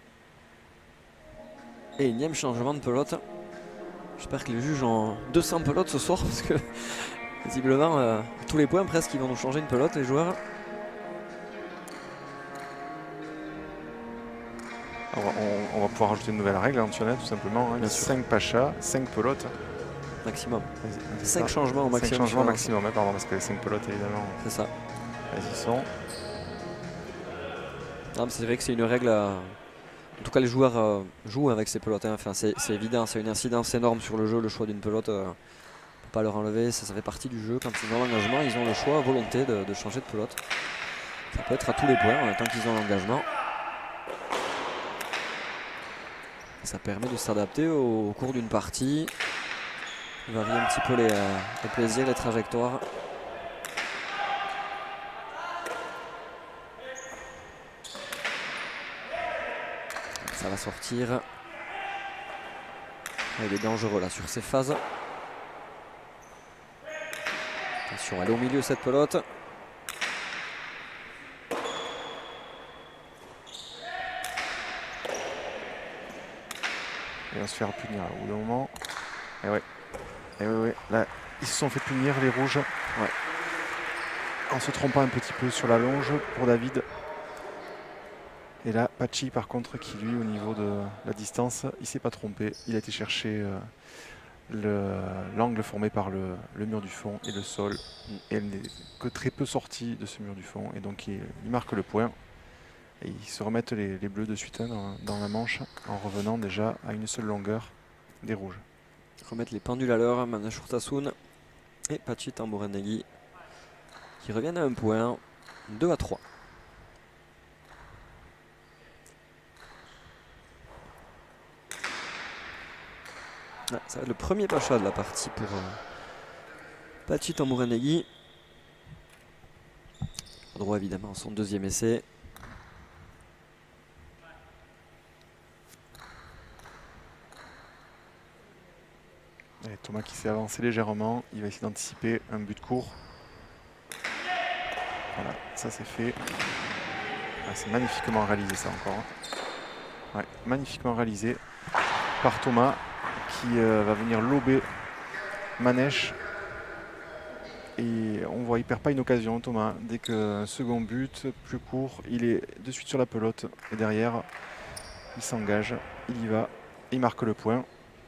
Et énième changement de pelote. J'espère que les juges ont 200 pelotes ce soir parce que visiblement à tous les points presque ils vont nous changer une pelote les joueurs. On va pouvoir rajouter une nouvelle règle, Antoinette, tout simplement. 5 pachas, 5 pelotes. Maximum. 5 changements au maximum. 5 changements maximum, pardon, parce que les 5 pelotes évidemment. C'est ça. Elles y sont. C'est vrai que c'est une règle. En tout cas, les joueurs jouent avec ces pelotes. Enfin, c'est évident, c'est une incidence énorme sur le jeu, le choix d'une pelote. On ne peut pas leur enlever, ça fait partie du jeu. Quand ils ont l'engagement, ils ont le choix, volonté de changer de pelote. Ça peut être à tous les points, tant qu'ils ont l'engagement. Ça permet de s'adapter au cours d'une partie, varier un petit peu les plaisirs, les trajectoires. Ça va sortir. Il est dangereux là sur ces phases. Attention, elle est au milieu cette pelote. Et on va se faire punir là, au bout d'un moment. Et ouais. Là, ils se sont fait punir les rouges. Ouais. En se trompant un petit peu sur la longe pour David. Et là, Pachi par contre, qui lui, au niveau de la distance, il s'est pas trompé. Il a été chercher l'angle formé par le mur du fond et le sol. Et elle n'est que très peu sortie de ce mur du fond. Et donc, il marque le point. Et ils se remettent les bleus de suite dans la manche en revenant déjà à une seule longueur des rouges. Remettre les pendules à l'heure, Manesh Urtasun et Pachi Tambouranegui qui reviennent à un point, 2-3. Ça va être le premier pacha de la partie pour Pachi Tambouranegui. Droit évidemment son deuxième essai. Et Thomas qui s'est avancé légèrement, il va essayer d'anticiper un but court. Voilà, ça c'est fait. C'est magnifiquement réalisé ça encore. Ouais, magnifiquement réalisé par Thomas qui va venir lober Manesh. Et on voit, il perd pas une occasion Thomas. Dès qu'un second but plus court, il est de suite sur la pelote. Et derrière, il s'engage, il y va, il marque le point.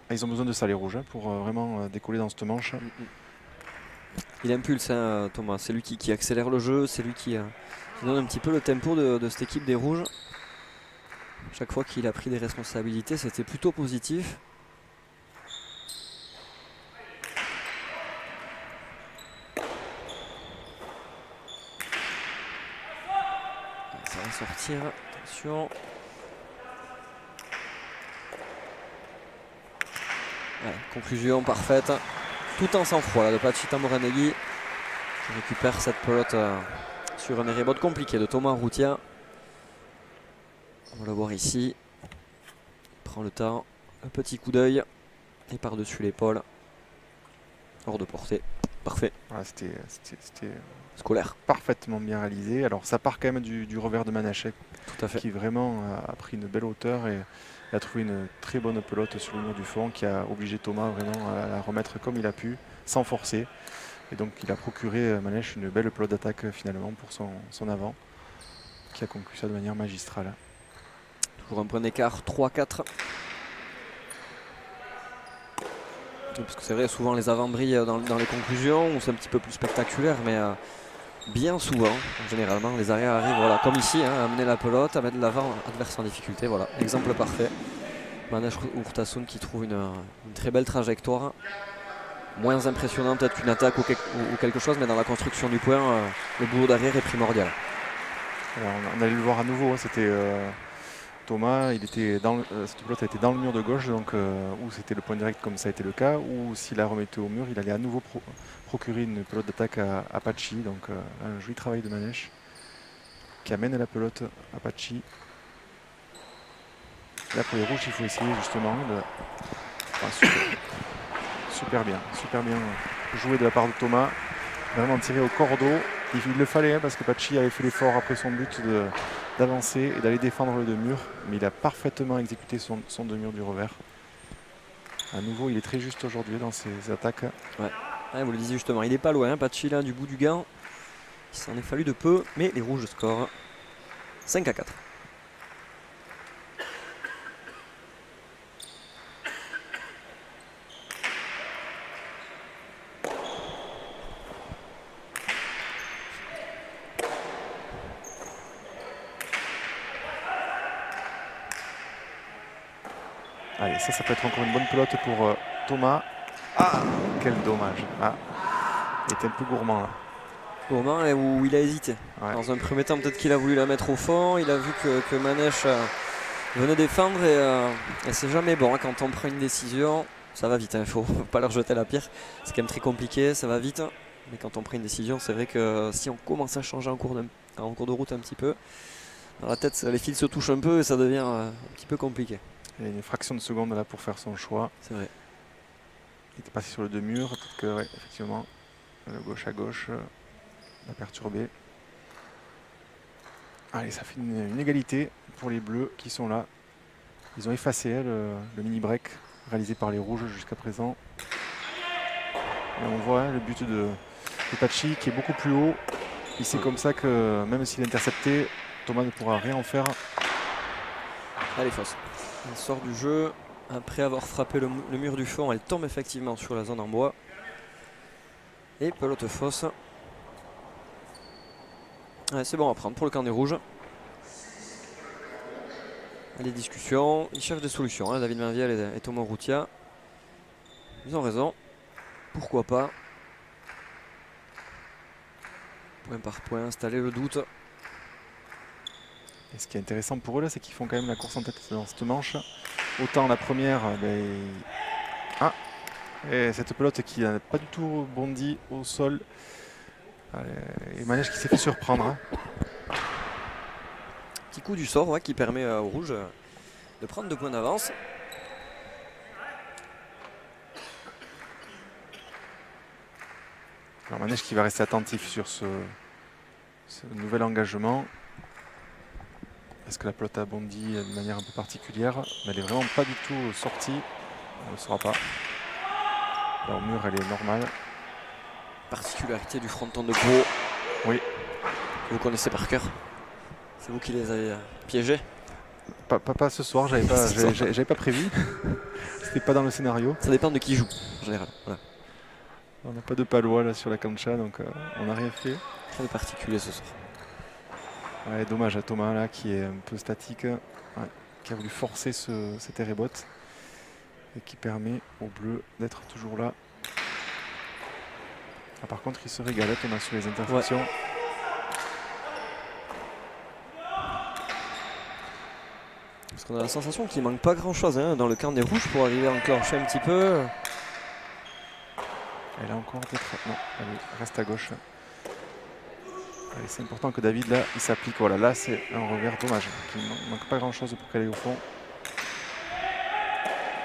Ils ont besoin de ça les rouges pour vraiment décoller dans cette manche. Il impulse Thomas, c'est lui qui accélère le jeu, c'est lui qui donne un petit peu le tempo de cette équipe des rouges. Chaque fois qu'il a pris des responsabilités, c'était plutôt positif. Ça va sortir, attention. Ouais, conclusion parfaite, tout en sang-froid de Pachi Tambouranegui qui récupère cette pelote sur un rebote compliqué de Thomas Urrutia. On va le voir ici, il prend le temps, un petit coup d'œil et par-dessus l'épaule, hors de portée, parfait. Voilà, c'était scolaire, parfaitement bien réalisé. Alors ça part quand même du revers de Manaché, qui vraiment a pris une belle hauteur et a trouvé une très bonne pelote sur le mur du fond qui a obligé Thomas vraiment à la remettre comme il a pu, sans forcer. Et donc il a procuré Manèche une belle pelote d'attaque finalement pour son avant, qui a conclu ça de manière magistrale. Toujours un point d'écart, 3-4. Parce que c'est vrai, souvent les avants brillent dans les conclusions, où c'est un petit peu plus spectaculaire, mais bien souvent, généralement, les arrières arrivent, voilà, comme ici, à amener la pelote, à mettre l'avant adverse en difficulté. Voilà, exemple parfait. Manesh Urtasun qui trouve une très belle trajectoire. Moins impressionnant peut-être qu'une attaque ou quelque chose, mais dans la construction du point, le boulot d'arrière est primordial. Alors, on allait le voir à nouveau, c'était Thomas, cette pelote était dans le mur de gauche, donc où c'était le point direct comme ça a été le cas, ou s'il la remettait au mur, il allait à nouveau procurer une pelote d'attaque à Pachi. Donc un joli travail de Manèche qui amène la pelote à Pachi. Là pour les rouges, il faut essayer justement de... Enfin, super bien joué de la part de Thomas. Vraiment tiré au cordeau. Il le fallait hein, parce que Pachi avait fait l'effort après son but d'avancer et d'aller défendre le deux-mur. Mais il a parfaitement exécuté son deux-mur du revers. À nouveau, il est très juste aujourd'hui dans ses attaques. Ouais. Ouais, vous le disiez justement, il n'est pas loin, hein, Pachi là du bout du gant. Il s'en est fallu de peu, mais les rouges scorent 5-4. Allez, ça peut être encore une bonne pelote pour Thomas. Ah, quel dommage. Ah, il était un peu gourmand là. Gourmand et où il a hésité. Ouais. Dans un premier temps, peut-être qu'il a voulu la mettre au fond. Il a vu que Manèche venait défendre et c'est jamais bon hein, quand on prend une décision. Ça va vite, il ne faut pas leur jeter la pierre. C'est quand même très compliqué, ça va vite. Mais quand on prend une décision, c'est vrai que si on commence à changer en cours de route un petit peu, dans la tête, les fils se touchent un peu et ça devient un petit peu compliqué. Il y a une fraction de seconde là pour faire son choix. C'est vrai. Il était passé sur le deux murs, peut-être que ouais, effectivement, le gauche à gauche l'a perturbé. Allez, ça fait une égalité pour les bleus qui sont là. Ils ont effacé le mini break réalisé par les rouges jusqu'à présent. Et on voit hein, le but de Pachi qui est beaucoup plus haut. Il sait comme ça que même s'il est intercepté, Thomas ne pourra rien en faire. Elle est fausse. Elle sort du jeu. Après avoir frappé le mur du fond, elle tombe effectivement sur la zone en bois. Et pelote fausse. Ouais, c'est bon à prendre pour le camp des rouges. Les discussions, ils cherchent des solutions, hein, David Mainviel et Thomas Routia. Ils ont raison. Pourquoi pas. Point par point, installer le doute. Et ce qui est intéressant pour eux là, c'est qu'ils font quand même la course en tête dans cette manche. Autant la première, et cette pelote qui n'a pas du tout bondi au sol. Et Manèche qui s'est fait surprendre. Hein. Petit coup du sort ouais, qui permet aux rouges de prendre 2 points d'avance. Alors Manèche qui va rester attentif sur ce nouvel engagement. Est-ce que la pelote a bondi d'une manière un peu particulière? Mais elle n'est vraiment pas du tout sortie. On ne le saura pas. Là, au mur, elle est normale. Particularité du fronton de Gros. Oui. Vous connaissez par cœur. C'est vous qui les avez piégés. Pas ce soir, j'avais pas prévu. C'était pas dans le scénario. Ça dépend de qui joue en général. Voilà. On n'a pas de palois là sur la cancha, donc on n'a rien fait. Très particulier ce soir. Ouais, dommage à Thomas là qui est un peu statique, ouais, qui a voulu forcer cet air-et-bot et qui permet aux bleus d'être toujours là. Ah, par contre, il se régale Thomas sur les interceptions. Ouais. Parce qu'on a la sensation qu'il manque pas grand chose hein, dans le camp des rouges pour arriver à enclencher un petit peu. Elle a encore peut-être. Non, allez, reste à gauche. C'est important que David là il s'applique. Voilà, là c'est un revers dommage. Il ne manque pas grand chose pour qu'elle aille au fond.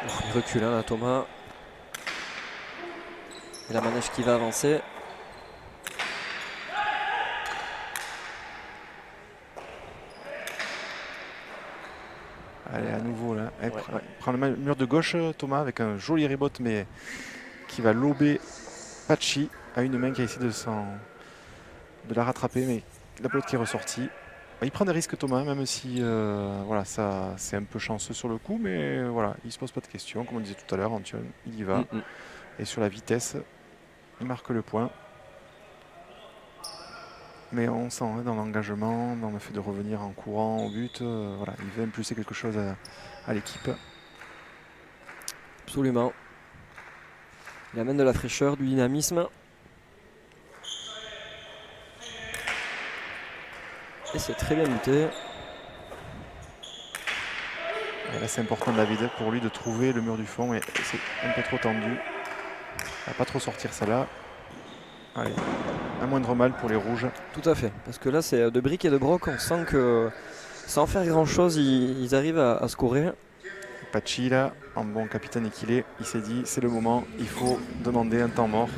Oh, il recule hein, là, Thomas. Et la Manèche qui va avancer. Allez, à nouveau là. Elle prend le mur de gauche, Thomas, avec un joli rebot, mais qui va lober Pachi à une main qui a essayé de la rattraper, mais la pelote qui est ressortie. Il prend des risques Thomas, même si voilà, ça c'est un peu chanceux sur le coup, mais voilà, il se pose pas de questions, comme on disait tout à l'heure, Antoine, il y va. Et sur la vitesse, il marque le point. Mais on sent hein, dans l'engagement, dans le fait de revenir en courant au but, voilà, il veut impulser quelque chose à l'équipe. Absolument. Il amène de la fraîcheur, du dynamisme. Et c'est très bien lutté. Et là c'est important David pour lui de trouver le mur du fond, et c'est un peu trop tendu. Il va pas trop sortir ça là. Allez, un moindre mal pour les rouges. Tout à fait, parce que là c'est de briques et de broc, on sent que sans faire grand chose, ils arrivent à scorer. Pachi là, en bon capitaine qu'il est, il s'est dit c'est le moment, il faut demander un temps mort.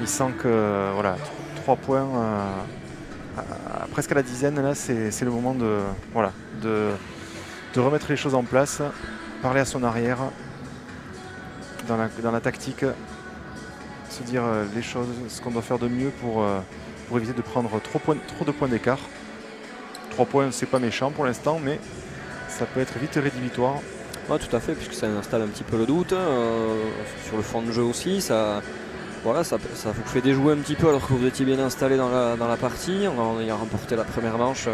Il sent que voilà, 3 points presque à la dizaine, là c'est le moment de, voilà, de remettre les choses en place, parler à son arrière dans la tactique, se dire les choses, ce qu'on doit faire de mieux pour éviter de prendre trop de points d'écart. 3 points c'est pas méchant pour l'instant, mais ça peut être vite rédhibitoire. Ouais, tout à fait, puisque ça installe un petit peu le doute sur le fond de jeu aussi. Ça vous fait déjouer un petit peu alors que vous étiez bien installé dans la partie. On a remporté la première manche.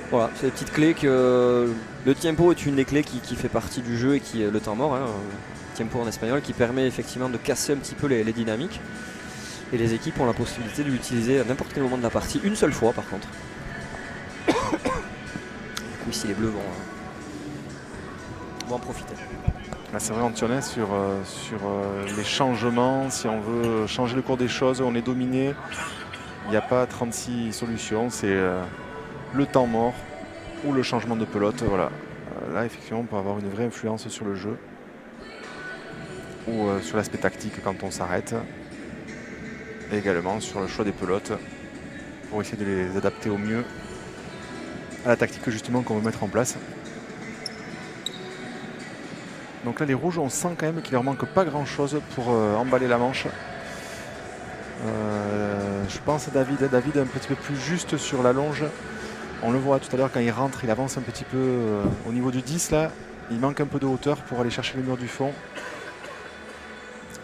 Voilà, c'est des petites clés que le tempo est une des clés qui fait partie du jeu et qui est le temps mort. Tempo en espagnol qui permet effectivement de casser un petit peu les dynamiques. Et les équipes ont la possibilité de l'utiliser à n'importe quel moment de la partie, une seule fois par contre. Du coup, ici les bleus vont en profiter. Là, c'est vrai, Antionnet sur les changements. Si on veut changer le cours des choses, on est dominé. Il n'y a pas 36 solutions. C'est le temps mort ou le changement de pelote. Voilà. Là, effectivement, on peut avoir une vraie influence sur le jeu ou sur l'aspect tactique quand on s'arrête. Et également sur le choix des pelotes pour essayer de les adapter au mieux à la tactique justement qu'on veut mettre en place. Donc là les rouges, on sent quand même qu'il leur manque pas grand chose pour emballer la manche. Je pense à David un petit peu plus juste sur la longe. On le voit tout à l'heure quand il rentre, il avance un petit peu au niveau du 10 là. Il manque un peu de hauteur pour aller chercher le mur du fond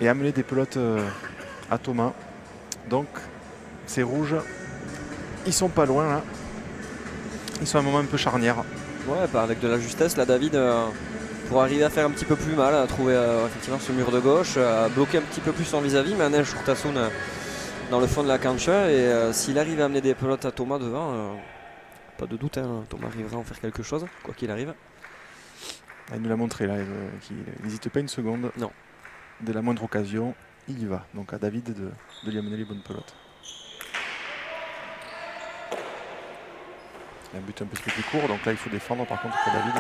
et amener des pelotes à Thomas. Donc ces rouges, ils sont pas loin là. Ils sont à un moment un peu charnière. Ouais, avec de la justesse là David pour arriver à faire un petit peu plus mal, à trouver effectivement ce mur de gauche, à bloquer un petit peu plus son vis-à-vis, mais Manel Shurtasun dans le fond de la cancha, et s'il arrive à amener des pelotes à Thomas devant, pas de doute, Thomas arrivera à en faire quelque chose, quoi qu'il arrive. Il nous l'a montré là, qu'il n'hésite pas une seconde. Non. Dès la moindre occasion, il y va. Donc à David de lui amener les bonnes pelotes. Il a un but un petit peu plus court, donc là il faut défendre par contre pour David,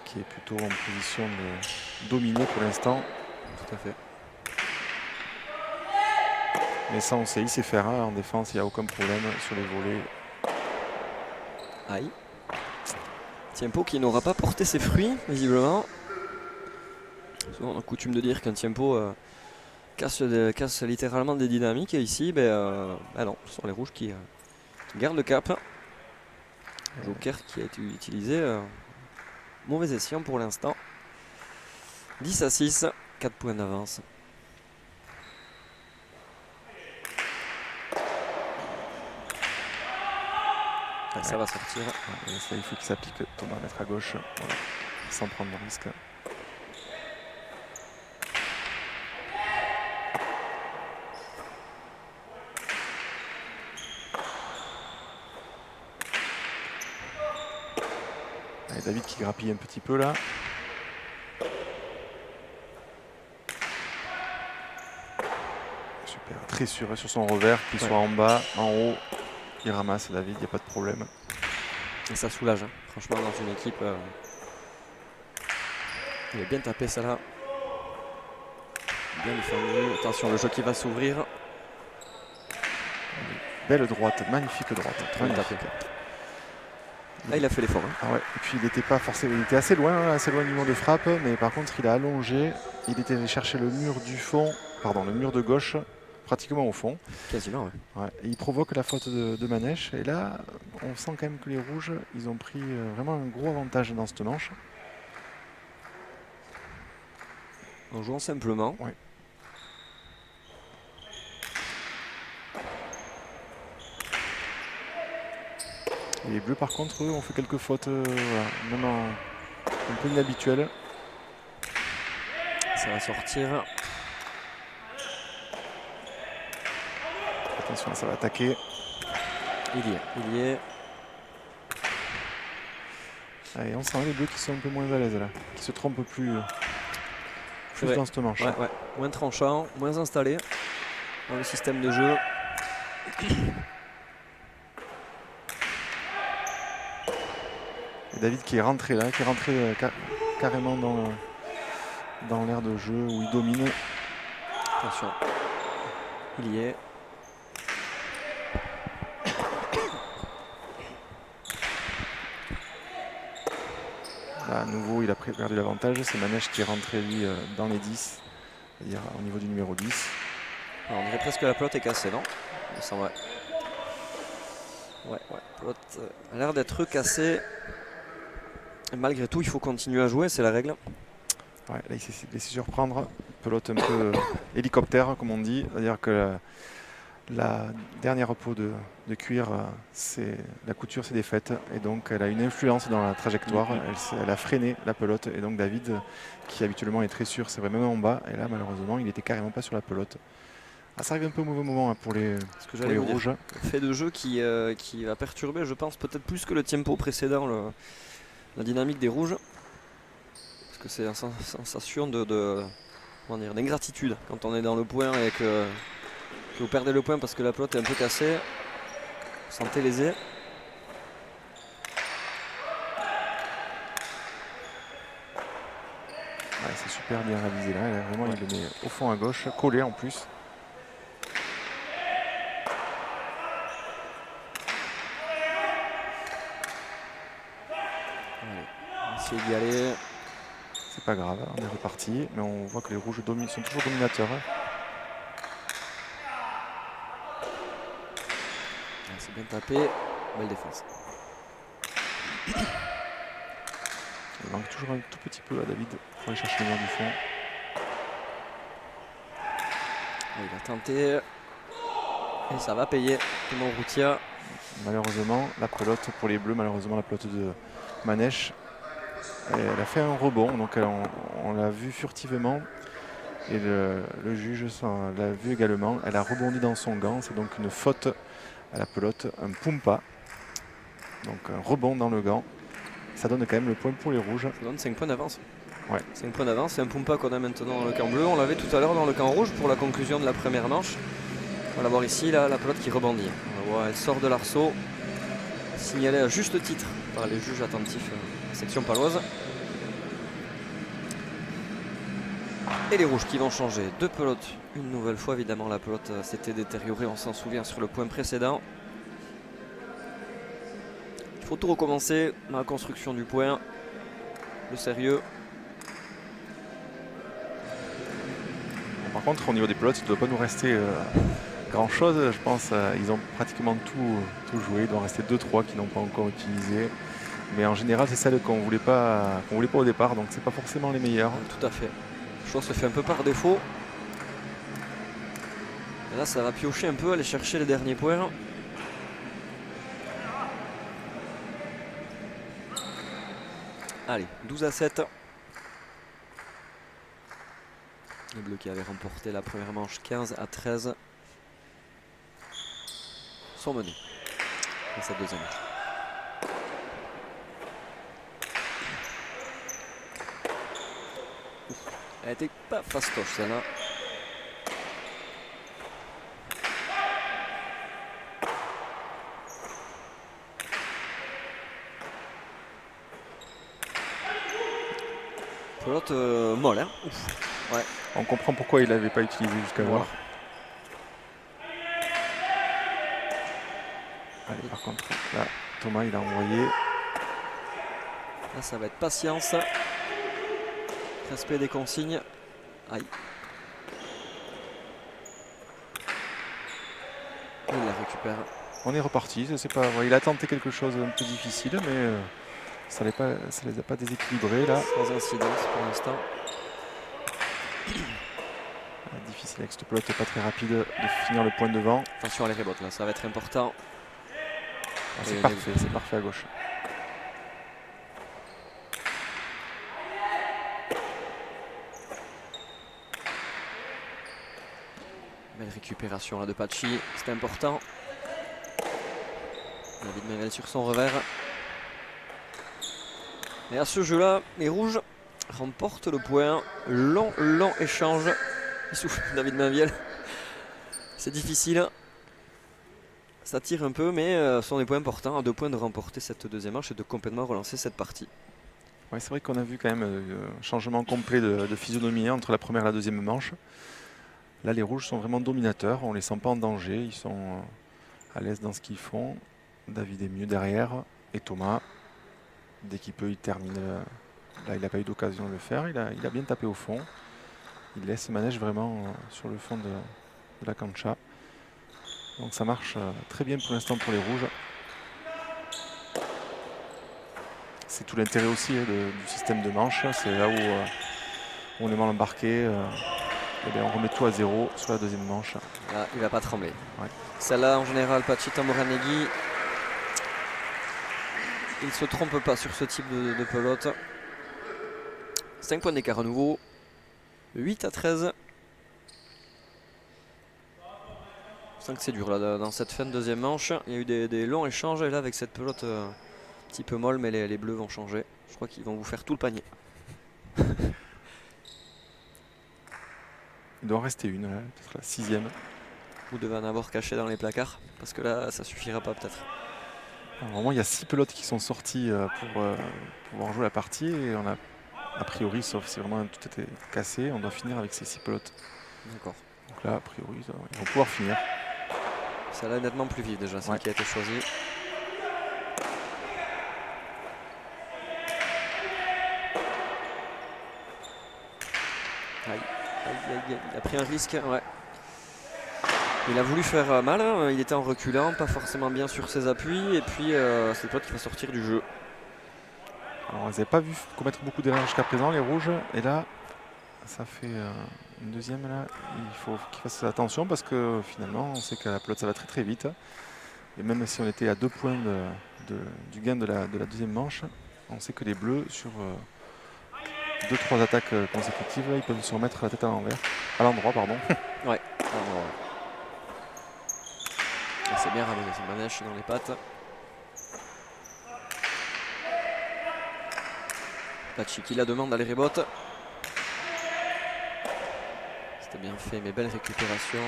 qui est plutôt en position de dominer pour l'instant. Tout à fait. Mais ça on sait, il sait faire, en défense il n'y a aucun problème sur les volets. Aïe. Tiempo qui n'aura pas porté ses fruits, visiblement. On a coutume de dire qu'un Tiempo casse littéralement des dynamiques, et ici, non, ce sont les rouges qui gardent le cap. Joker qui a été utilisé. Mauvais escient pour l'instant. 10-6, 4 points d'avance. Ouais, ça va sortir. Ouais, ça, il faut qu'il s'applique Thomas à mettre à gauche, voilà, sans prendre de risque. Allez, David qui grappille un petit peu là. Super, très sûr sur son revers, qu'il soit en bas, en haut, il ramasse David, il n'y a pas de problème. Et ça soulage, franchement, dans une équipe. Il est bien tapé ça là. Bien défendu. Attention, le jeu qui va s'ouvrir. Belle droite, magnifique droite. Très tapé. Là, il a fait l'effort. Ah ouais. Et puis il n'était pas forcément, il était assez loin du mur de frappe, mais par contre il a allongé. Il était allé chercher le mur du fond, pardon, le mur de gauche, pratiquement au fond. Quasiment, ouais. Ouais. Et il provoque la faute de Manèche. Et là, on sent quand même que les rouges, ils ont pris vraiment un gros avantage dans cette manche. En jouant simplement. Ouais. Et les bleus, par contre, eux, ont fait quelques fautes, même un peu inhabituelles. Ça va sortir. Attention, ça va attaquer. Il y est. Et on sent les bleus qui sont un peu moins à l'aise là, qui se trompent plus Ouais. dans cette manche. Ouais, ouais. Moins tranchant, moins installé dans le système de jeu. Et David qui est rentré là, qui est rentré carrément dans l'aire de jeu où il domine. Attention, il y est. Là, à nouveau, il a perdu l'avantage. C'est Manèche qui est rentré lui dans les 10, c'est-à-dire au niveau du numéro 10. Alors, on dirait presque que la pelote est cassée, non? Il me semble, ouais. Ouais, la pelote a l'air d'être cassée. Et malgré tout, il faut continuer à jouer, c'est la règle. Ouais, là, il s'est laissé surprendre. Pelote un peu hélicoptère, comme on dit. C'est-à-dire que la dernière peau de cuir, la couture s'est défaite. Et donc, elle a une influence dans la trajectoire. Elle a freiné la pelote. Et donc, David, qui habituellement est très sûr, c'est vrai, même en bas. Et là, malheureusement, il n'était carrément pas sur la pelote. Ah, ça arrive un peu au mauvais moment hein, pour les rouges. Fait de jeu qui va perturber, je pense, peut-être plus que le tempo précédent, la dynamique des rouges. Parce que c'est une sensation d'ingratitude quand on est dans le point et que vous perdez le point parce que la pelote est un peu cassée. Vous sentez lésé. Ouais, c'est super bien réalisé là. Vraiment, il le met au fond à gauche, collé en plus. Essayer d'y aller. C'est pas grave, on est reparti, mais on voit que les rouges sont toujours dominateurs. C'est bien tapé, belle défense. Il manque toujours un tout petit peu à David pour aller chercher le mur du fond. Il a tenté et ça va payer. Thomas Routia. Malheureusement, la pelote pour les bleus, la pelote de Manèche, elle a fait un rebond, donc on l'a vu furtivement et le juge l'a vu également. Elle a rebondi dans son gant, c'est donc une faute à la pelote, un pumpa, donc un rebond dans le gant. Ça donne quand même le point pour les rouges. Ça donne 5 points d'avance. Ouais. 5 points d'avance, c'est un pumpa qu'on a maintenant dans le camp bleu. On l'avait tout à l'heure dans le camp rouge pour la conclusion de la première manche. On va la voir ici, là, la pelote qui rebondit. On voit, elle sort de l'arceau, signalée à juste titre par les juges attentifs section paloise. Et les rouges qui vont changer de pelote une nouvelle fois. Évidemment, la pelote s'était détériorée, on s'en souvient, sur le point précédent. Il faut tout recommencer dans la construction du point. Le sérieux. Bon, par contre, au niveau des pelotes, il ne doit pas nous rester grand chose. Je pense ils ont pratiquement tout joué. Il doit en rester 2-3 qui n'ont pas encore utilisé. Mais en général, c'est celle qu'on ne voulait pas au départ. Donc, c'est pas forcément les meilleures. Tout à fait. Le choix se fait un peu par défaut. Et là, ça va piocher un peu, aller chercher les derniers points. Allez, 12-7. Les bleus qui avaient remporté la première manche 15-13 sont menés dans cette deuxième manche. Elle était pas fastoche celle-là. Pelote molle, hein. Ouf. Ouais. On comprend pourquoi il l'avait pas utilisé jusqu'alors. Allez, par contre, là, Thomas, il a envoyé. Là, ça va être patience. Respect des consignes. Aïe. Il la récupère. On est reparti. Il a tenté quelque chose d'un peu difficile, mais ça ne les a pas déséquilibrés là. Sans incidence pour l'instant. Difficile avec cette pelote pas très rapide de finir le point devant. Attention à les rebotes là, ça va être important. C'est parfait à gauche. Belle récupération là de Pachi, c'est important. David Menel sur son revers. Et à ce jeu-là, les rouges remportent le point. Long échange. Il souffle David Mainviel. C'est difficile. Ça tire un peu, mais ce sont des points importants. À 2 points de remporter cette deuxième manche et de complètement relancer cette partie. Ouais, c'est vrai qu'on a vu quand même un changement complet de physionomie entre la première et la deuxième manche. Là, les rouges sont vraiment dominateurs. On ne les sent pas en danger. Ils sont à l'aise dans ce qu'ils font. David est mieux derrière. Et Thomas, dès qu'il peut, il termine. Là, il n'a pas eu d'occasion de le faire. Il a bien tapé au fond. Il laisse Manège vraiment sur le fond de la cancha. Donc ça marche très bien pour l'instant pour les rouges. C'est tout l'intérêt aussi du système de manche. C'est là où on est mal embarqué. Et bien on remet tout à zéro sur la deuxième manche. Là, il ne va pas trembler. Ouais. Celle-là, en général, Pachita Moranegui, il ne se trompe pas sur ce type de pelote. 5 points d'écart à nouveau. 8-13. Je sens que c'est dur là, dans cette fin de deuxième manche. Il y a eu des longs échanges et là avec cette pelote un petit peu molle, mais les bleus vont changer. Je crois qu'ils vont vous faire tout le panier. Il doit en rester une, peut-être la 6e. Vous devez en avoir caché dans les placards parce que là ça suffira pas peut-être. Vraiment, il y a 6 pelotes qui sont sorties pour pouvoir jouer la partie et on a priori, sauf si vraiment tout était cassé, on doit finir avec ces 6 pelotes. D'accord. Donc là, a priori, ils vont pouvoir finir. Celle-là est nettement plus vive déjà, celle qui a été choisie. Aïe, il a pris un risque, ouais. Il a voulu faire mal, hein. Il était en reculant, pas forcément bien sur ses appuis, et puis c'est le pote qui va sortir du jeu. Alors, on ne les avait pas vu commettre beaucoup d'erreurs jusqu'à présent, les rouges, et là, ça fait une deuxième, là. Il faut qu'ils fassent attention parce que finalement, on sait que la pelote, ça va très très vite. Et même si on était à 2 points du gain de la deuxième manche, on sait que les bleus, sur 2-3 attaques consécutives, là, ils peuvent se remettre la tête à l'endroit, pardon. Ouais. C'est bien ramené, c'est Manège dans les pattes. Pachi qui la demande à les rebotes. C'était bien fait, mais belle récupération.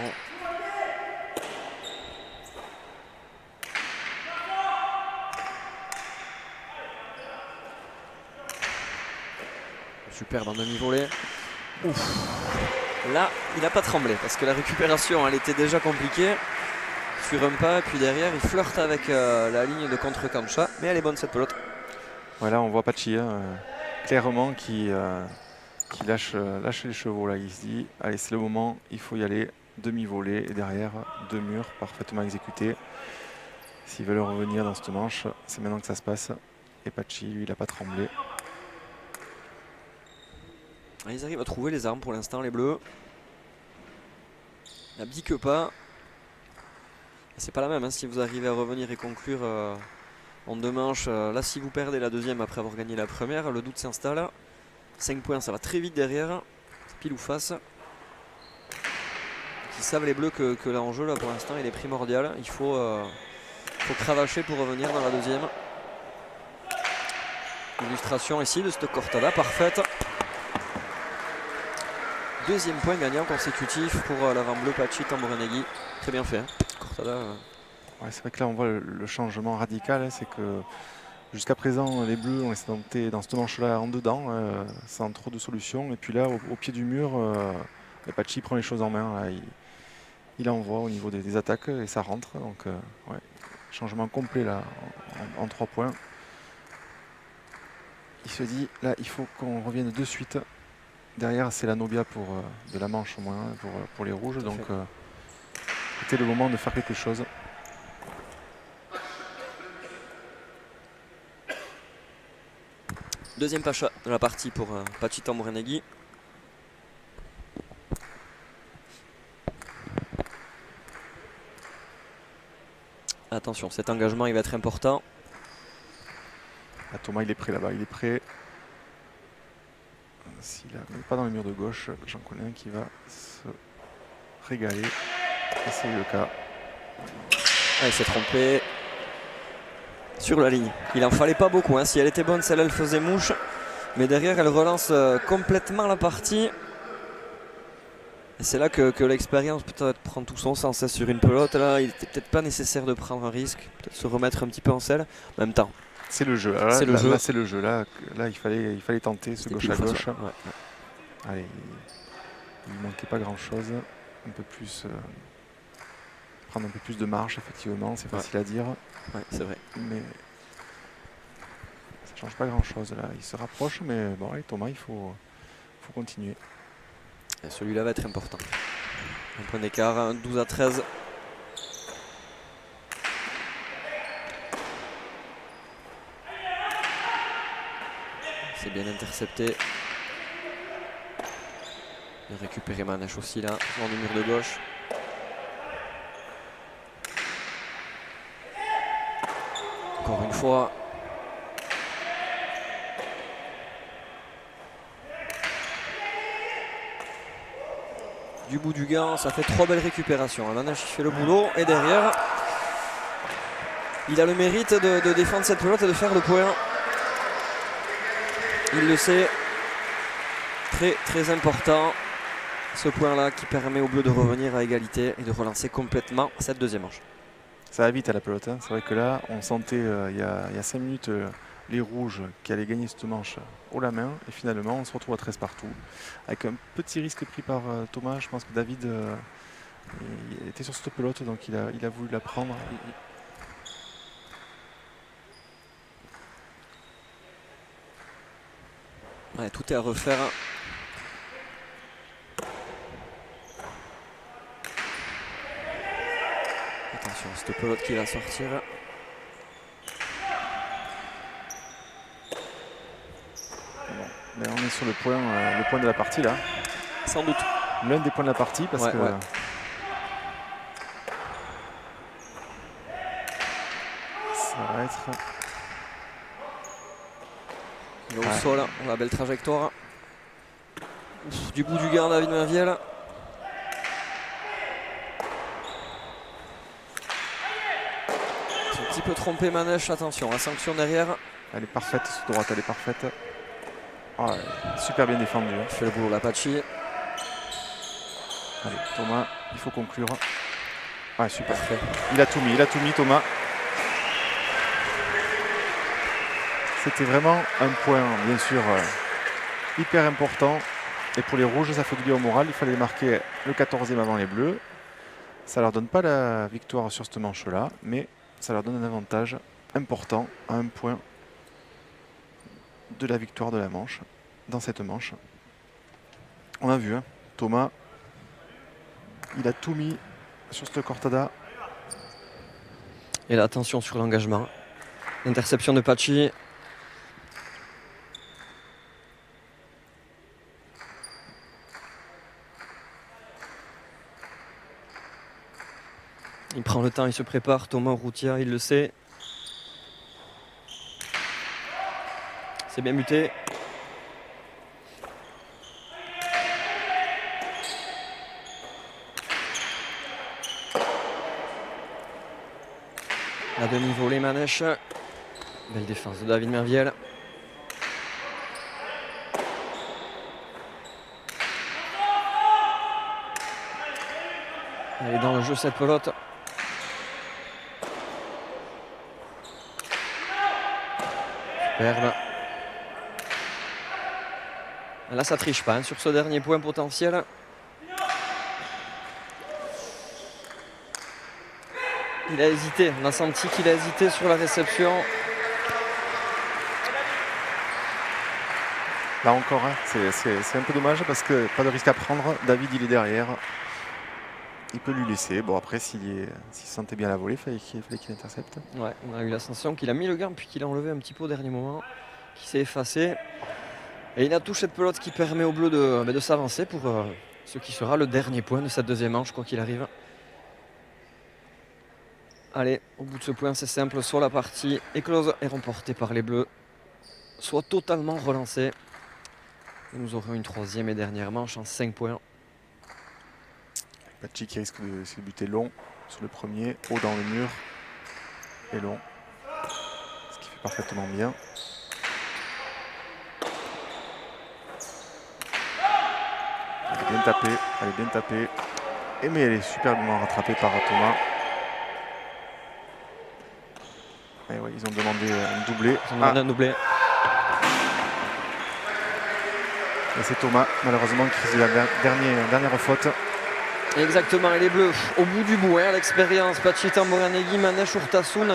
Superbe en demi-volée. Là, il n'a pas tremblé parce que la récupération, elle était déjà compliquée. Sur un pas, puis derrière, il flirte avec la ligne de contre-cancha, mais elle est bonne cette pelote. Voilà, on voit Pachi clairement qui lâche les chevaux là. Il se dit, allez, c'est le moment, il faut y aller. Demi-volée et derrière, 2 murs parfaitement exécutés. S'ils veulent revenir dans cette manche, c'est maintenant que ça se passe. Et Pachi, lui, il n'a pas tremblé. Ils arrivent à trouver les armes pour l'instant, les bleus. N'abdique pas. C'est pas la même, hein, si vous arrivez à revenir et conclure en 2 manches. Là, si vous perdez la deuxième après avoir gagné la première, le doute s'installe. 5 points, ça va très vite derrière. Pile ou face. Ils savent les bleus que l'enjeu là pour l'instant il est primordial. Il faut cravacher pour revenir dans la deuxième. Illustration ici de cette Cortada parfaite. Deuxième point gagnant consécutif pour l'avant bleu Pachita Moranegui. Très bien fait. Hein. Cortada. Ouais, c'est vrai que là on voit le changement radical. Hein, c'est que jusqu'à présent les bleus ont tenté dans cette manche là en dedans sans trop de solutions. Et puis là au pied du mur, Pachi prend les choses en main. Là, il envoie au niveau des attaques et ça rentre. Donc ouais, changement complet là en 3 points. Il se dit là il faut qu'on revienne de suite. Derrière c'est la Nobia pour de la manche au moins pour les rouges. Donc c'était le moment de faire quelque chose. Deuxième pacha de la partie pour Pachita Moranegui. Attention, cet engagement il va être important. Ah, Thomas il est prêt là-bas, il est prêt. S'il n'est pas dans le mur de gauche, j'en connais un qui va se régaler. Et c'est le cas. Ah, il s'est trompé. sur la ligne. Il en fallait pas beaucoup, hein. Si elle était bonne, celle-là elle faisait mouche. Mais derrière elle relance complètement la partie. Et c'est là que l'expérience peut-être prend tout son sens, hein. Sur une pelote là, il n'était peut-être pas nécessaire de prendre un risque, peut-être se remettre un petit peu en selle. En même temps, c'est le jeu. C'est le jeu. Là, c'est le jeu. Là, il fallait tenter ce gauche à gauche. Ouais. Allez, il ne manquait pas grand-chose. Un peu plus, prendre un peu plus de marge, effectivement, c'est facile à dire. Ouais, c'est vrai. Mais ça change pas grand-chose là. Il se rapproche, mais bon, allez, Thomas, il faut continuer. Et celui-là va être important. Un point d'écart, 12 à 13. C'est bien intercepté. Il a récupéré Manèche aussi là, sur le mur de gauche. Encore une fois. Du bout du gant, ça fait 3 belles récupérations. Manèche fait le boulot et derrière, il a le mérite de défendre cette pelote et de faire le point. Il le sait. Très très important. Ce point-là qui permet aux Bleus de revenir à égalité et de relancer complètement cette deuxième manche. Ça va vite à la pelote, hein. C'est vrai que là, on sentait il y a 5 minutes les rouges qui allaient gagner cette manche haut la main. Et finalement, on se retrouve à 13 partout. Avec un petit risque pris par Thomas. Je pense que David il était sur cette pelote, donc il a voulu la prendre. Ouais, tout est à refaire. Attention, cette pelote qui va sortir. Bon, mais on est sur le point de la partie là. Sans doute. L'un des points de la partie parce que ça va être. Il est au sol, la belle trajectoire. Du bout du gant, David Mainviel. Un petit peu trompé Manèche, attention, la sanction derrière. Elle est parfaite, cette droite, elle est parfaite. Oh, super bien défendu. Il fait le boulot, l'Apache. Allez, Thomas, il faut conclure. Ouais, super. Parfait. Il a tout mis, Thomas. C'était vraiment un point, bien sûr, hyper important. Et pour les rouges, ça fait du bien au moral. Il fallait marquer le 14e avant les bleus. Ça ne leur donne pas la victoire sur cette manche-là, mais ça leur donne un avantage important à un point de la victoire de la manche, dans cette manche. On a vu, hein, Thomas, il a tout mis sur cette cortada. Et là, attention sur l'engagement. Interception de Pachi. Il prend le temps, il se prépare. Thomas Routia, il le sait. C'est bien muté. La demi-volée Manèche. Belle défense de David Mainviel. Elle est dans le jeu cette pelote. Superbe. Là ça triche pas, hein, sur ce dernier point potentiel. Il a hésité, on a senti qu'il a hésité sur la réception. Là encore, hein, c'est un peu dommage parce que pas de risque à prendre. David, il est derrière. Il peut lui laisser. Bon, après, s'il sentait bien la volée, il fallait qu'il intercepte. Ouais, on a eu la sensation qu'il a mis le gant puis qu'il a enlevé un petit peu au dernier moment, qu'il s'est effacé. Et il a touché cette pelote qui permet au bleu de s'avancer pour ce qui sera le dernier point de cette deuxième manche, quoi qu'il arrive. Allez, au bout de ce point, c'est simple, soit la partie éclose et remportée par les bleus, soit totalement relancée. Et nous aurons une troisième et dernière manche en 5 points. Pachi qui risque de buter long sur le premier, haut dans le mur et long. fait parfaitement bien. Elle est bien tapée. Et mais elle est superbement rattrapée par Thomas. Et ouais, ils ont demandé un doublé. Un doublé. Et c'est Thomas, malheureusement, qui faisait la dernière faute. Exactement, et les Bleus, au bout du bout, hein, l'expérience, Patxi Tamburanegui, Manèche Urtasun,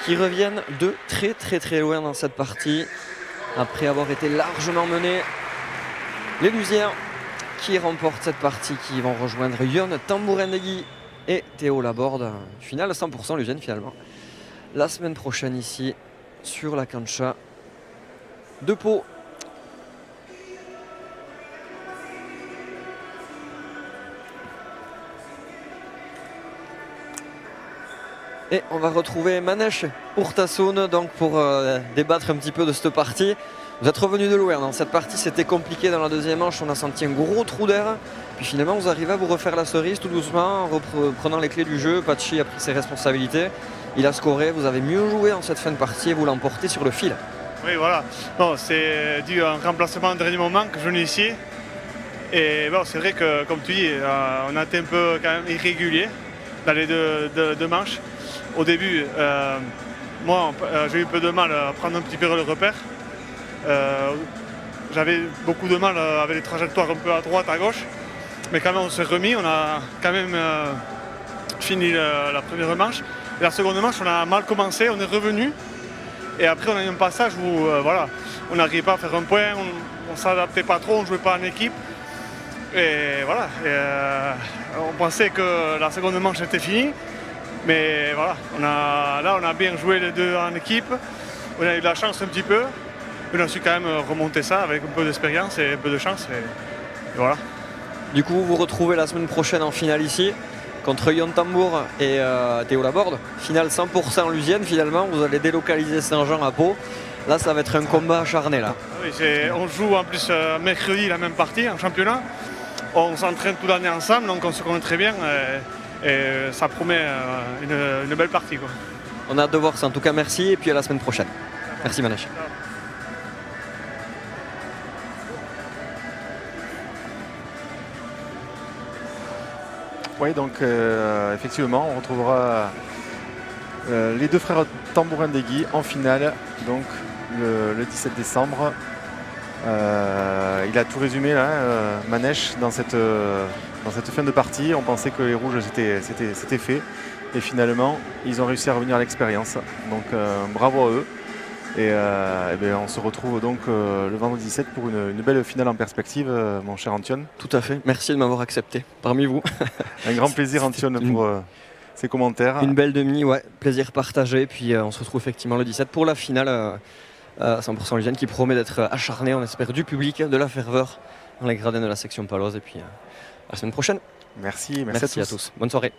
qui reviennent de très loin dans cette partie, après avoir été largement menés. Les Lusières qui remportent cette partie, qui vont rejoindre Yon Tamburanegui et Théo Laborde. Finale 100% Lusienne finalement. La semaine prochaine ici, sur la cancha de Pau. Et on va retrouver Manèche Urtasun donc pour débattre un petit peu de cette partie. Vous êtes revenu de loin dans cette partie, c'était compliqué dans la deuxième manche, on a senti un gros trou d'air. Puis finalement vous arrivez à vous refaire la cerise tout doucement en reprenant les clés du jeu. Patxi a pris ses responsabilités, il a scoré, vous avez mieux joué dans cette fin de partie et vous l'emportez sur le fil. Oui voilà, bon, c'est dû à un remplacement de dernier moment que je venais ici. Et bon, c'est vrai que comme tu dis, on a été un peu quand même irrégulier dans les deux manches. Au début, moi j'ai eu un peu de mal à prendre un petit peu le repère. J'avais beaucoup de mal avec les trajectoires un peu à droite, à gauche. Mais quand même on s'est remis, on a quand même fini la première manche. Et la seconde manche on a mal commencé, on est revenu. Et après on a eu un passage où voilà, on n'arrivait pas à faire un point, on ne s'adaptait pas trop, on ne jouait pas en équipe. Et voilà, on pensait que la seconde manche était finie. Mais voilà, on a bien joué les deux en équipe, on a eu de la chance un petit peu, on a su quand même remonter ça avec un peu d'expérience et un peu de chance, et voilà. Du coup, vous vous retrouvez la semaine prochaine en finale ici, contre Yon Tambour et Théo Laborde. Finale 100% lusienne finalement, vous allez délocaliser Saint-Jean à Pau. Là, ça va être un combat acharné là. Oui, on joue en plus mercredi la même partie en championnat, on s'entraîne toute l'année ensemble, donc on se connaît très bien. Et ça promet une belle partie, quoi. On a hâte de voir ça. En tout cas, merci et puis à la semaine prochaine. Merci Manèche. Oui, donc effectivement, on retrouvera les deux frères Tamburanegui en finale, donc le 17 décembre. Il a tout résumé là, Manèche, dans cette fin de partie. On pensait que les rouges c'était fait. Et finalement, ils ont réussi à revenir à l'expérience. Donc bravo à eux. Et bien, on se retrouve donc le vendredi 17 pour une belle finale en perspective, mon cher Antion. Tout à fait. Merci de m'avoir accepté parmi vous. Un grand plaisir, Antion, pour ces commentaires. Une belle demi, ouais. Plaisir partagé. Puis on se retrouve effectivement le 17 pour la finale 100% lusienne qui promet d'être acharnée. On espère du public, de la ferveur dans les gradins de la section paloise. Et puis à la semaine prochaine. Merci à tous. Bonne soirée.